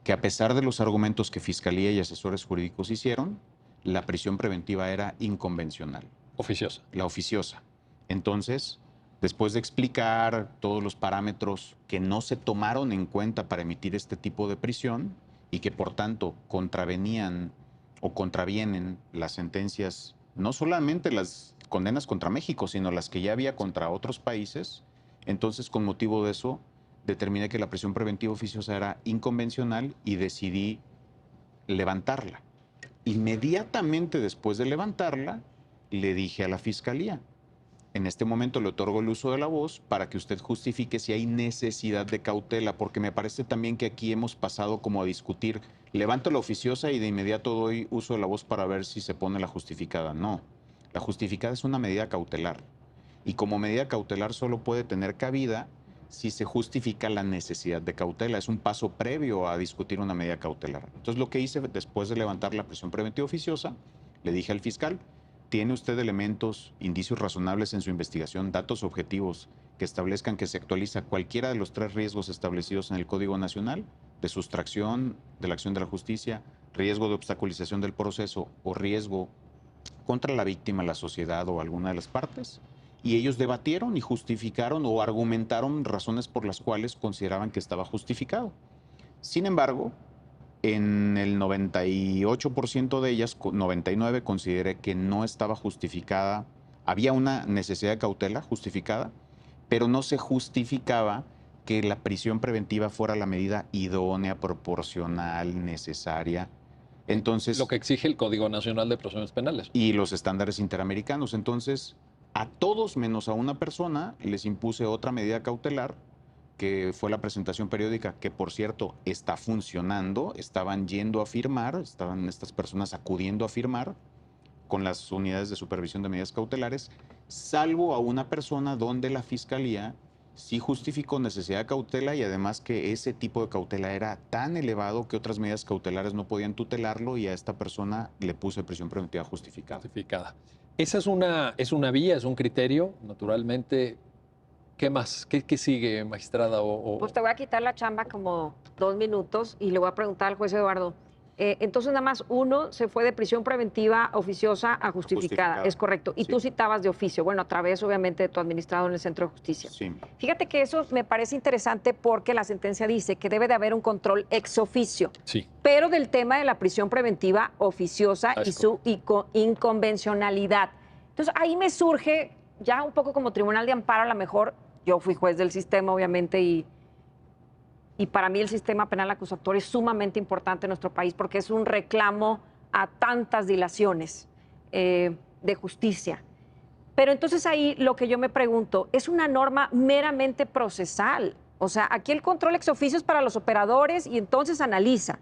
que a pesar de los argumentos que Fiscalía y asesores jurídicos hicieron, la prisión preventiva era inconvencional. Oficiosa. La oficiosa. Entonces, después de explicar todos los parámetros que no se tomaron en cuenta para emitir este tipo de prisión y que por tanto contravenían o contravienen las sentencias, no solamente las condenas contra México, sino las que ya había contra otros países, entonces con motivo de eso determiné que la prisión preventiva oficiosa era inconvencional y decidí levantarla. Inmediatamente después de levantarla, le dije a la Fiscalía, en este momento le otorgo el uso de la voz para que usted justifique si hay necesidad de cautela, porque me parece también que aquí hemos pasado como a discutir, levanto la oficiosa y de inmediato doy uso de la voz para ver si se pone la justificada. No, la justificada es una medida cautelar y como medida cautelar solo puede tener cabida si se justifica la necesidad de cautela. Es un paso previo a discutir una medida cautelar. Entonces lo que hice después de levantar la prisión preventiva oficiosa, le dije al fiscal, ¿tiene usted elementos, indicios razonables en su investigación, datos objetivos que establezcan que se actualiza cualquiera de los 3 riesgos establecidos en el Código Nacional, de sustracción de la acción de la justicia, riesgo de obstaculización del proceso o riesgo contra la víctima, la sociedad o alguna de las partes? Y ellos debatieron y justificaron o argumentaron razones por las cuales consideraban que estaba justificado. Sin embargo, en el 98% de ellas, 99, consideré que no estaba justificada. Había una necesidad de cautela justificada, pero no se justificaba que la prisión preventiva fuera la medida idónea, proporcional, necesaria. Entonces, lo que exige el Código Nacional de Procedimientos Penales. Y los estándares interamericanos. Entonces, a todos menos a una persona les impuse otra medida cautelar, que fue la presentación periódica, que por cierto está funcionando, estaban yendo a firmar, estaban estas personas acudiendo a firmar con las unidades de supervisión de medidas cautelares, salvo a una persona donde la Fiscalía sí justificó necesidad de cautela y además que ese tipo de cautela era tan elevado que otras medidas cautelares no podían tutelarlo y a esta persona le puse prisión preventiva justificada. Esa es una vía, es un criterio, naturalmente. ¿Qué más? ¿Qué sigue, magistrada? Pues te voy a quitar la chamba como 2 minutos y le voy a preguntar al juez Eduardo. Entonces, nada más uno se fue de prisión preventiva oficiosa a justificada. Es correcto. Y sí, tú citabas de oficio, bueno, a través, obviamente, de tu administrador en el Centro de Justicia. Sí. Fíjate que eso me parece interesante porque la sentencia dice que debe de haber un control ex oficio. Sí. Pero del tema de la prisión preventiva oficiosa y su inconvencionalidad. Entonces, ahí me surge, ya un poco como tribunal de amparo, a lo mejor. Yo fui juez del sistema, obviamente, y para mí el sistema penal acusatorio es sumamente importante en nuestro país porque es un reclamo a tantas dilaciones de justicia. Pero entonces ahí lo que yo me pregunto, es una norma meramente procesal. O sea, aquí el control ex oficio es para los operadores y entonces analiza.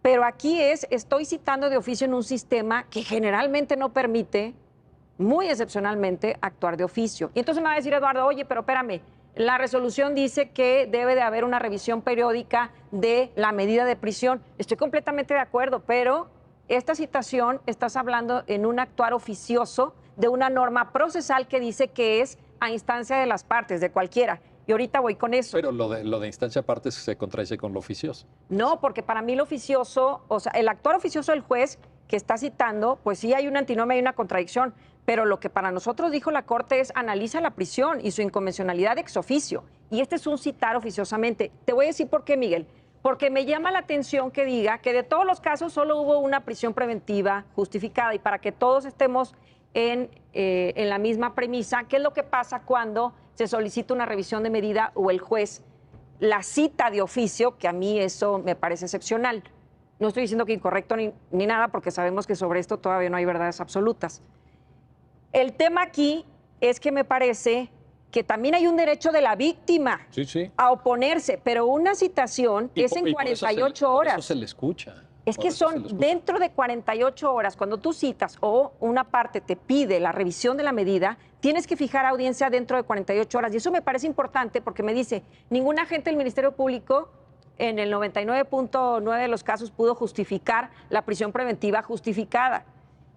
Pero aquí estoy citando de oficio en un sistema que generalmente no permite, muy excepcionalmente, actuar de oficio. Y entonces me va a decir Eduardo, oye, pero espérame, la resolución dice que debe de haber una revisión periódica de la medida de prisión. Estoy completamente de acuerdo, pero esta citación estás hablando en un actuar oficioso de una norma procesal que dice que es a instancia de las partes, de cualquiera. Y ahorita voy con eso. Pero lo de instancia aparte se contradice con lo oficioso. No, porque para mí lo oficioso, o sea, el actuar oficioso del juez que está citando, pues sí hay una antinomia y una contradicción, pero lo que para nosotros dijo la Corte es analiza la prisión y su inconvencionalidad ex oficio. Y este es un citar oficiosamente. Te voy a decir por qué, Miguel. Porque me llama la atención que diga que de todos los casos solo hubo una prisión preventiva justificada y para que todos estemos en la misma premisa, ¿qué es lo que pasa cuando se solicita una revisión de medida o el juez la cita de oficio, que a mí eso me parece excepcional? no estoy diciendo que incorrecto ni nada, porque sabemos que sobre esto todavía no hay verdades absolutas. El tema aquí es que me parece que también hay un derecho de la víctima a oponerse, pero una citación es en 48 horas. Eso se le escucha. Es que son dentro de 48 horas, cuando tú citas o una parte te pide la revisión de la medida, tienes que fijar audiencia dentro de 48 horas. Y eso me parece importante porque me dice, ningún agente del Ministerio Público en el 99.9 de los casos pudo justificar la prisión preventiva justificada.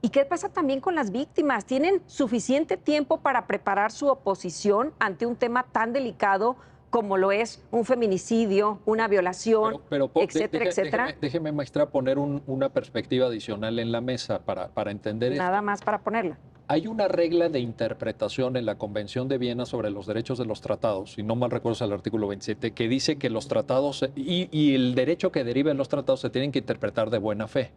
¿Y qué pasa también con las víctimas? ¿Tienen suficiente tiempo para preparar su oposición ante un tema tan delicado como lo es un feminicidio, una violación, etcétera, etcétera? Déjeme, maestra, poner una perspectiva adicional en la mesa para entender esto. Nada más para ponerla. Hay una regla de interpretación en la Convención de Viena sobre los derechos de los tratados, si no mal recuerdo es el artículo 27, que dice que los tratados y el derecho que deriva en los tratados se tienen que interpretar de buena fe.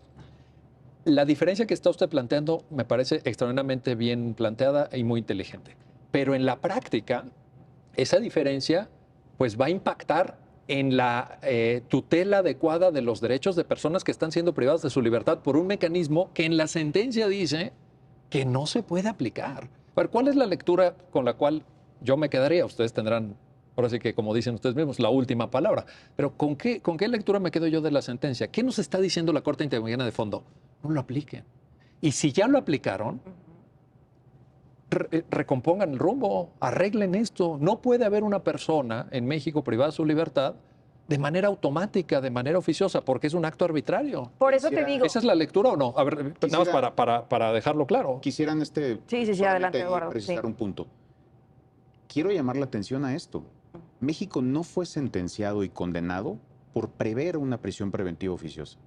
La diferencia que está usted planteando me parece extraordinariamente bien planteada y muy inteligente. Pero en la práctica, esa diferencia pues va a impactar en la tutela adecuada de los derechos de personas que están siendo privadas de su libertad por un mecanismo que en la sentencia dice que no se puede aplicar. Pero ¿cuál es la lectura con la cual yo me quedaría? Ustedes tendrán, ahora sí que como dicen ustedes mismos, la última palabra. Pero ¿con qué lectura me quedo yo de la sentencia? ¿Qué nos está diciendo la Corte Interamericana de Fondo? No lo apliquen. Y si ya lo aplicaron, recompongan el rumbo, arreglen esto. No puede haber una persona en México privada de su libertad de manera automática, de manera oficiosa, porque es un acto arbitrario. Por eso te digo. ¿Esa es la lectura o no? A ver, nada más para dejarlo claro. Quisieran Sí, adelante, Eduardo. Precisar un punto. Quiero llamar la atención a esto. México no fue sentenciado y condenado por prever una prisión preventiva oficiosa.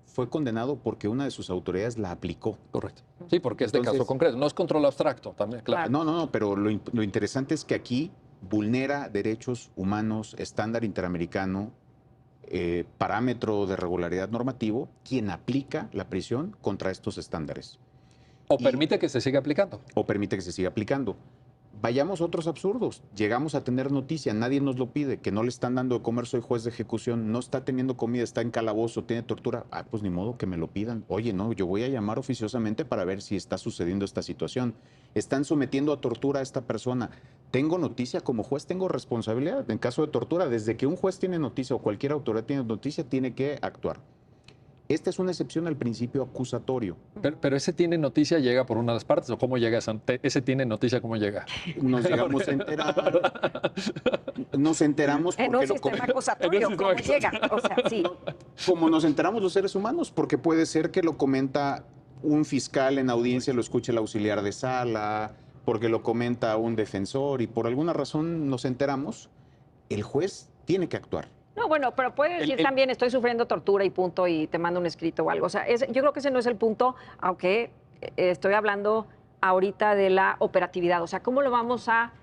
Fue condenado porque una de sus autoridades la aplicó. Correcto. Sí, porque es de caso concreto. No es control abstracto también, claro. No, pero lo interesante es que aquí vulnera derechos humanos, estándar interamericano, parámetro de regularidad normativo, quien aplica la prisión contra estos estándares. Permite que se siga aplicando. O permite que se siga aplicando. Vayamos a otros absurdos. Llegamos a tener noticia, nadie nos lo pide, que no le están dando de comer, soy juez de ejecución, no está teniendo comida, está en calabozo, tiene tortura. Pues ni modo que me lo pidan. Oye, no, yo voy a llamar oficiosamente para ver si está sucediendo esta situación. Están sometiendo a tortura a esta persona. Tengo noticia, como juez tengo responsabilidad en caso de tortura. Desde que un juez tiene noticia o cualquier autoridad tiene noticia, tiene que actuar. Esta es una excepción al principio acusatorio. Pero ese tiene noticia llega por una de las partes, ¿o cómo llega ese tiene noticia, cómo llega? Nos llegamos a enterar. Nos enteramos porque en un sistema acusatorio, ¿cómo llega? O sea, sí. Como nos enteramos los seres humanos, porque puede ser que lo comenta un fiscal en audiencia, lo escuche el auxiliar de sala, porque lo comenta un defensor y por alguna razón nos enteramos, el juez tiene que actuar. No, bueno, pero puede decir también estoy sufriendo tortura y punto y te mando un escrito o algo. O sea, yo creo que ese no es el punto, aunque estoy hablando ahorita de la operatividad. O sea, ¿cómo lo vamos a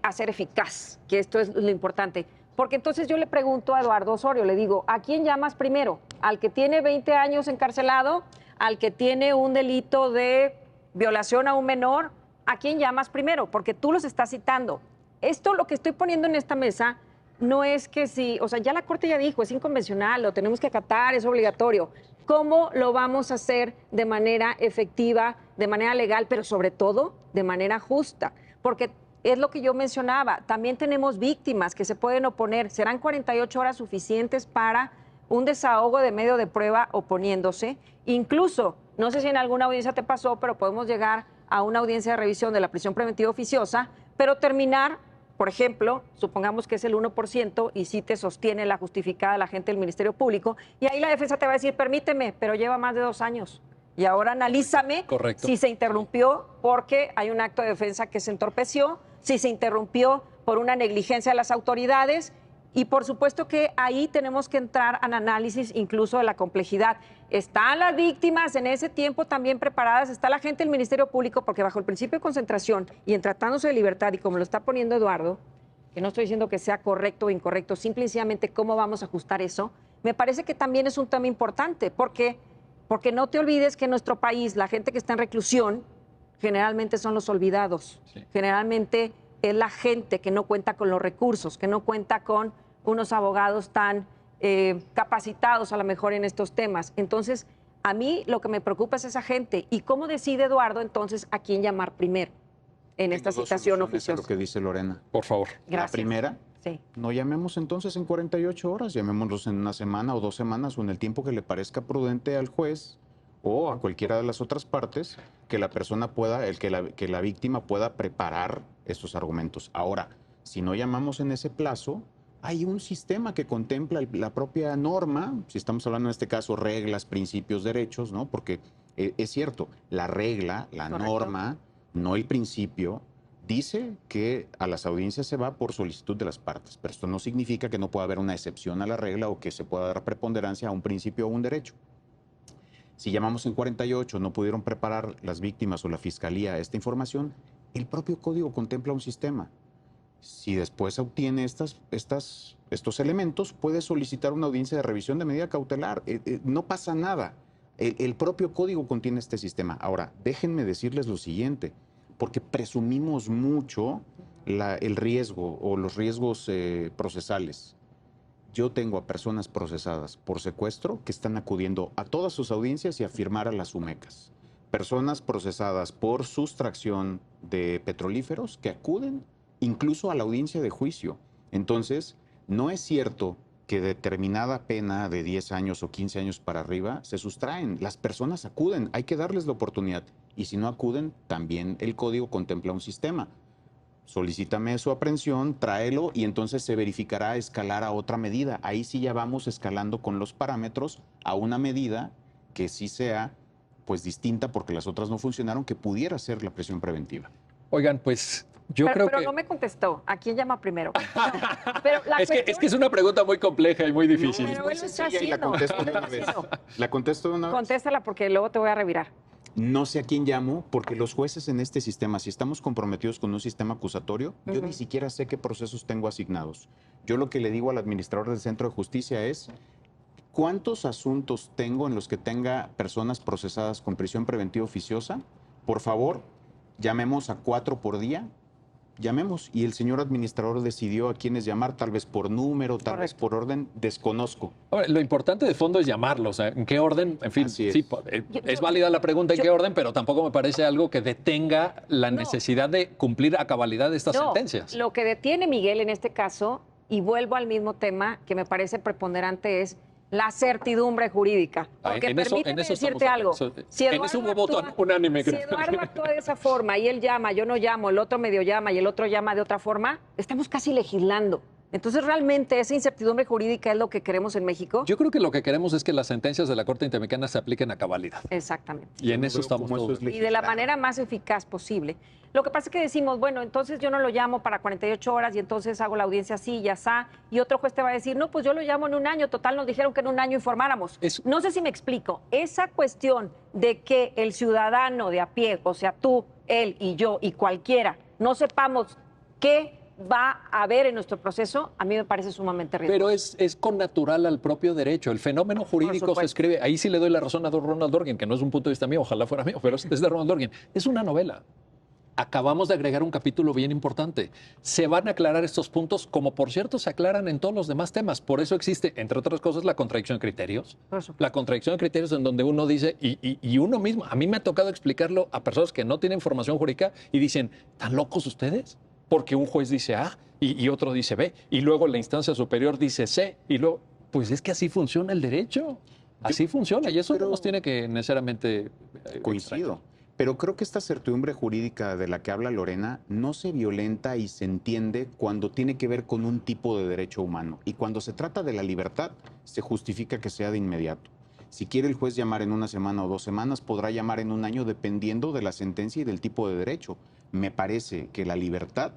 hacer eficaz? Que esto es lo importante. Porque entonces yo le pregunto a Eduardo Osorio, le digo, ¿a quién llamas primero? ¿Al que tiene 20 años encarcelado? ¿Al que tiene un delito de violación a un menor? ¿A quién llamas primero? Porque tú los estás citando. Esto, lo que estoy poniendo en esta mesa, no es que sí, o sea, ya la Corte ya dijo, es inconvencional, lo tenemos que acatar, es obligatorio. ¿Cómo lo vamos a hacer de manera efectiva, de manera legal, pero sobre todo de manera justa? Porque es lo que yo mencionaba, también tenemos víctimas que se pueden oponer. ¿Serán 48 horas suficientes para un desahogo de medio de prueba oponiéndose? Incluso, no sé si en alguna audiencia te pasó, pero podemos llegar a una audiencia de revisión de la prisión preventiva oficiosa, pero terminar, por ejemplo, supongamos que es el 1% y sí te sostiene la justificada la gente del Ministerio Público, y ahí la defensa te va a decir, permíteme, pero lleva más de 2 años. Y ahora analízame si se interrumpió porque hay un acto de defensa que se entorpeció, si se interrumpió por una negligencia de las autoridades, y por supuesto que ahí tenemos que entrar al análisis incluso de la complejidad. ¿Están las víctimas en ese tiempo también preparadas? ¿Está la gente del Ministerio Público? Porque bajo el principio de concentración y en tratándose de libertad, y como lo está poniendo Eduardo, que no estoy diciendo que sea correcto o incorrecto, simple y sencillamente cómo vamos a ajustar eso, me parece que también es un tema importante, porque no te olvides que en nuestro país la gente que está en reclusión generalmente son los olvidados, generalmente es la gente que no cuenta con los recursos, que no cuenta con unos abogados tan capacitados a lo mejor en estos temas. Entonces, a mí lo que me preocupa es esa gente. ¿Y cómo decide Eduardo entonces a quién llamar primero en esta citación oficiosa? Lo que dice Lorena. Por favor. Gracias. La primera, sí. No llamemos entonces en 48 horas, llamémoslos en una semana o 2 semanas o en el tiempo que le parezca prudente al juez o a cualquiera de las otras partes, que la persona pueda, que la víctima pueda preparar estos argumentos. Ahora, si no llamamos en ese plazo, hay un sistema que contempla la propia norma, si estamos hablando en este caso reglas, principios, derechos, ¿no? Porque es cierto, la regla, la Correcto. norma, no el principio, dice que a las audiencias se va por solicitud de las partes, pero esto no significa que no pueda haber una excepción a la regla o que se pueda dar preponderancia a un principio o un derecho. Si llamamos en 48, no pudieron preparar las víctimas o la fiscalía esta información, el propio código contempla un sistema. Si después obtiene estos elementos, puede solicitar una audiencia de revisión de medida cautelar. No pasa nada. El propio código contiene este sistema. Ahora, déjenme decirles lo siguiente, porque presumimos mucho el riesgo o los riesgos procesales. Yo tengo a personas procesadas por secuestro que están acudiendo a todas sus audiencias y a firmar a las UMECAS. Personas procesadas por sustracción de petrolíferos que acuden incluso a la audiencia de juicio. Entonces, no es cierto que determinada pena de 10 años o 15 años para arriba se sustraen. Las personas acuden, hay que darles la oportunidad. Y si no acuden, también el código contempla un sistema. Solicítame su aprehensión, tráelo y entonces se verificará escalar a otra medida. Ahí sí ya vamos escalando con los parámetros a una medida que sí sea pues distinta porque las otras no funcionaron, que pudiera ser la prisión preventiva. Oigan, pues yo creo pero que... no me contestó. ¿A quién llama primero? Pero la es que es una pregunta muy compleja y muy difícil. No, pero él lo está Y la haciendo. contesto de una vez. La contesto de una vez. Contéstala porque luego te voy a revirar. No sé a quién llamo, porque los jueces en este sistema, si estamos comprometidos con un sistema acusatorio, yo ni siquiera sé qué procesos tengo asignados. Yo lo que le digo al administrador del Centro de Justicia es, ¿cuántos asuntos tengo en los que tenga personas procesadas con prisión preventiva oficiosa? Por favor, llamemos a 4 por día. Llamemos. Y el señor administrador decidió a quiénes llamar, tal vez por número, tal vez por orden, desconozco. Ahora, lo importante de fondo es llamarlos. ¿En qué orden? En fin, Así es. sí, es válida la pregunta en qué orden, pero tampoco me parece algo que detenga la necesidad de cumplir a cabalidad estas sentencias. Lo que detiene Miguel en este caso, y vuelvo al mismo tema que me parece preponderante, es la certidumbre jurídica. Porque en eso decirte algo. En eso hubo voto unánime, Si creo. Eduardo actúa de esa forma y él llama, yo no llamo, el otro medio llama y el otro llama de otra forma, estamos casi legislando. Entonces, ¿realmente esa incertidumbre jurídica es lo que queremos en México? Yo creo que lo que queremos es que las sentencias de la Corte Interamericana se apliquen a cabalidad. Exactamente. Y en eso estamos todos. Y de la manera más eficaz posible. Lo que pasa es que decimos, bueno, entonces yo no lo llamo para 48 horas y entonces hago la audiencia así, ya está. Y otro juez te va a decir, no, pues yo lo llamo en un año. Total, nos dijeron que en un año informáramos. No sé si me explico. Esa cuestión de que el ciudadano de a pie, o sea, tú, él y yo y cualquiera, no sepamos qué va a haber en nuestro proceso, a mí me parece sumamente riesgoso. Pero es connatural al propio derecho. El fenómeno jurídico se escribe, ahí sí le doy la razón a Ronald Dorgan, que no es un punto de vista mío, ojalá fuera mío, pero es de Ronald Dorgan. Es una novela. Acabamos de agregar un capítulo bien importante. Se van a aclarar estos puntos, como por cierto se aclaran en todos los demás temas. Por eso existe, entre otras cosas, la contradicción de criterios. La contradicción de criterios en donde uno dice, y uno mismo, a mí me ha tocado explicarlo a personas que no tienen formación jurídica y dicen, ¿están locos ustedes? Porque un juez dice A y otro dice B, y luego la instancia superior dice C, y luego, pues es que así funciona el derecho. Así funciona, y eso no nos tiene que necesariamente... Coincido. Pero creo que esta certidumbre jurídica de la que habla Lorena no se violenta y se entiende cuando tiene que ver con un tipo de derecho humano. Y cuando se trata de la libertad, se justifica que sea de inmediato. Si quiere el juez llamar en una semana o 2 semanas, podrá llamar en un año dependiendo de la sentencia y del tipo de derecho. Me parece que la libertad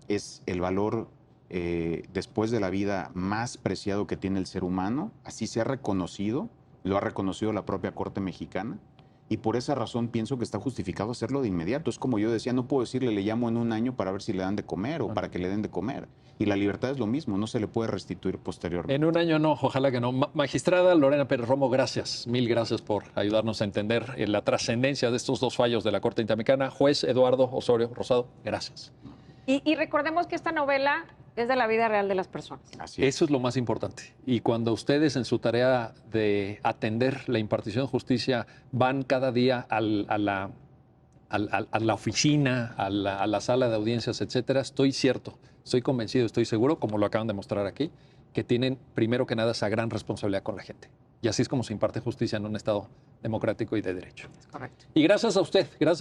es el valor después de la vida más preciado que tiene el ser humano. Así se ha reconocido, lo ha reconocido la propia Corte Mexicana. Y por esa razón pienso que está justificado hacerlo de inmediato. Es como yo decía, no puedo decirle le llamo en un año para ver si le dan de comer o para que le den de comer. Y la libertad es lo mismo, no se le puede restituir posteriormente. En un año no, ojalá que no. Magistrada Lorena Pérez Romo, gracias. Mil gracias por ayudarnos a entender la trascendencia de estos 2 fallos de la Corte Interamericana. Juez Eduardo Osorio Rosado, gracias. Y recordemos que esta novela Es de la vida real de las personas. Así es. Eso es lo más importante. Y cuando ustedes en su tarea de atender la impartición de justicia van cada día a la oficina, a la sala de audiencias, etcétera, estoy convencido, estoy seguro, como lo acaban de mostrar aquí, que tienen primero que nada esa gran responsabilidad con la gente. Y así es como se imparte justicia en un Estado democrático y de derecho. Es correcto. Y gracias a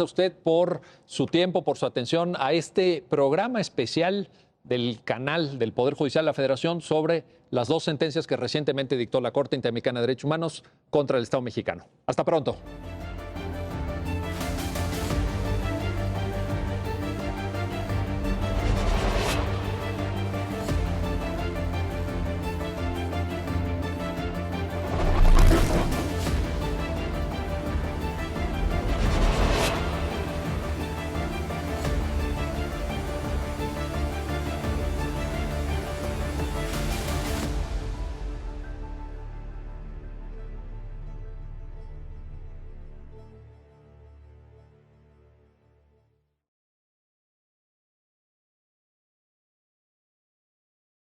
usted por su tiempo, por su atención a este programa especial del canal del Poder Judicial de la Federación sobre las 2 sentencias que recientemente dictó la Corte Interamericana de Derechos Humanos contra el Estado mexicano. Hasta pronto.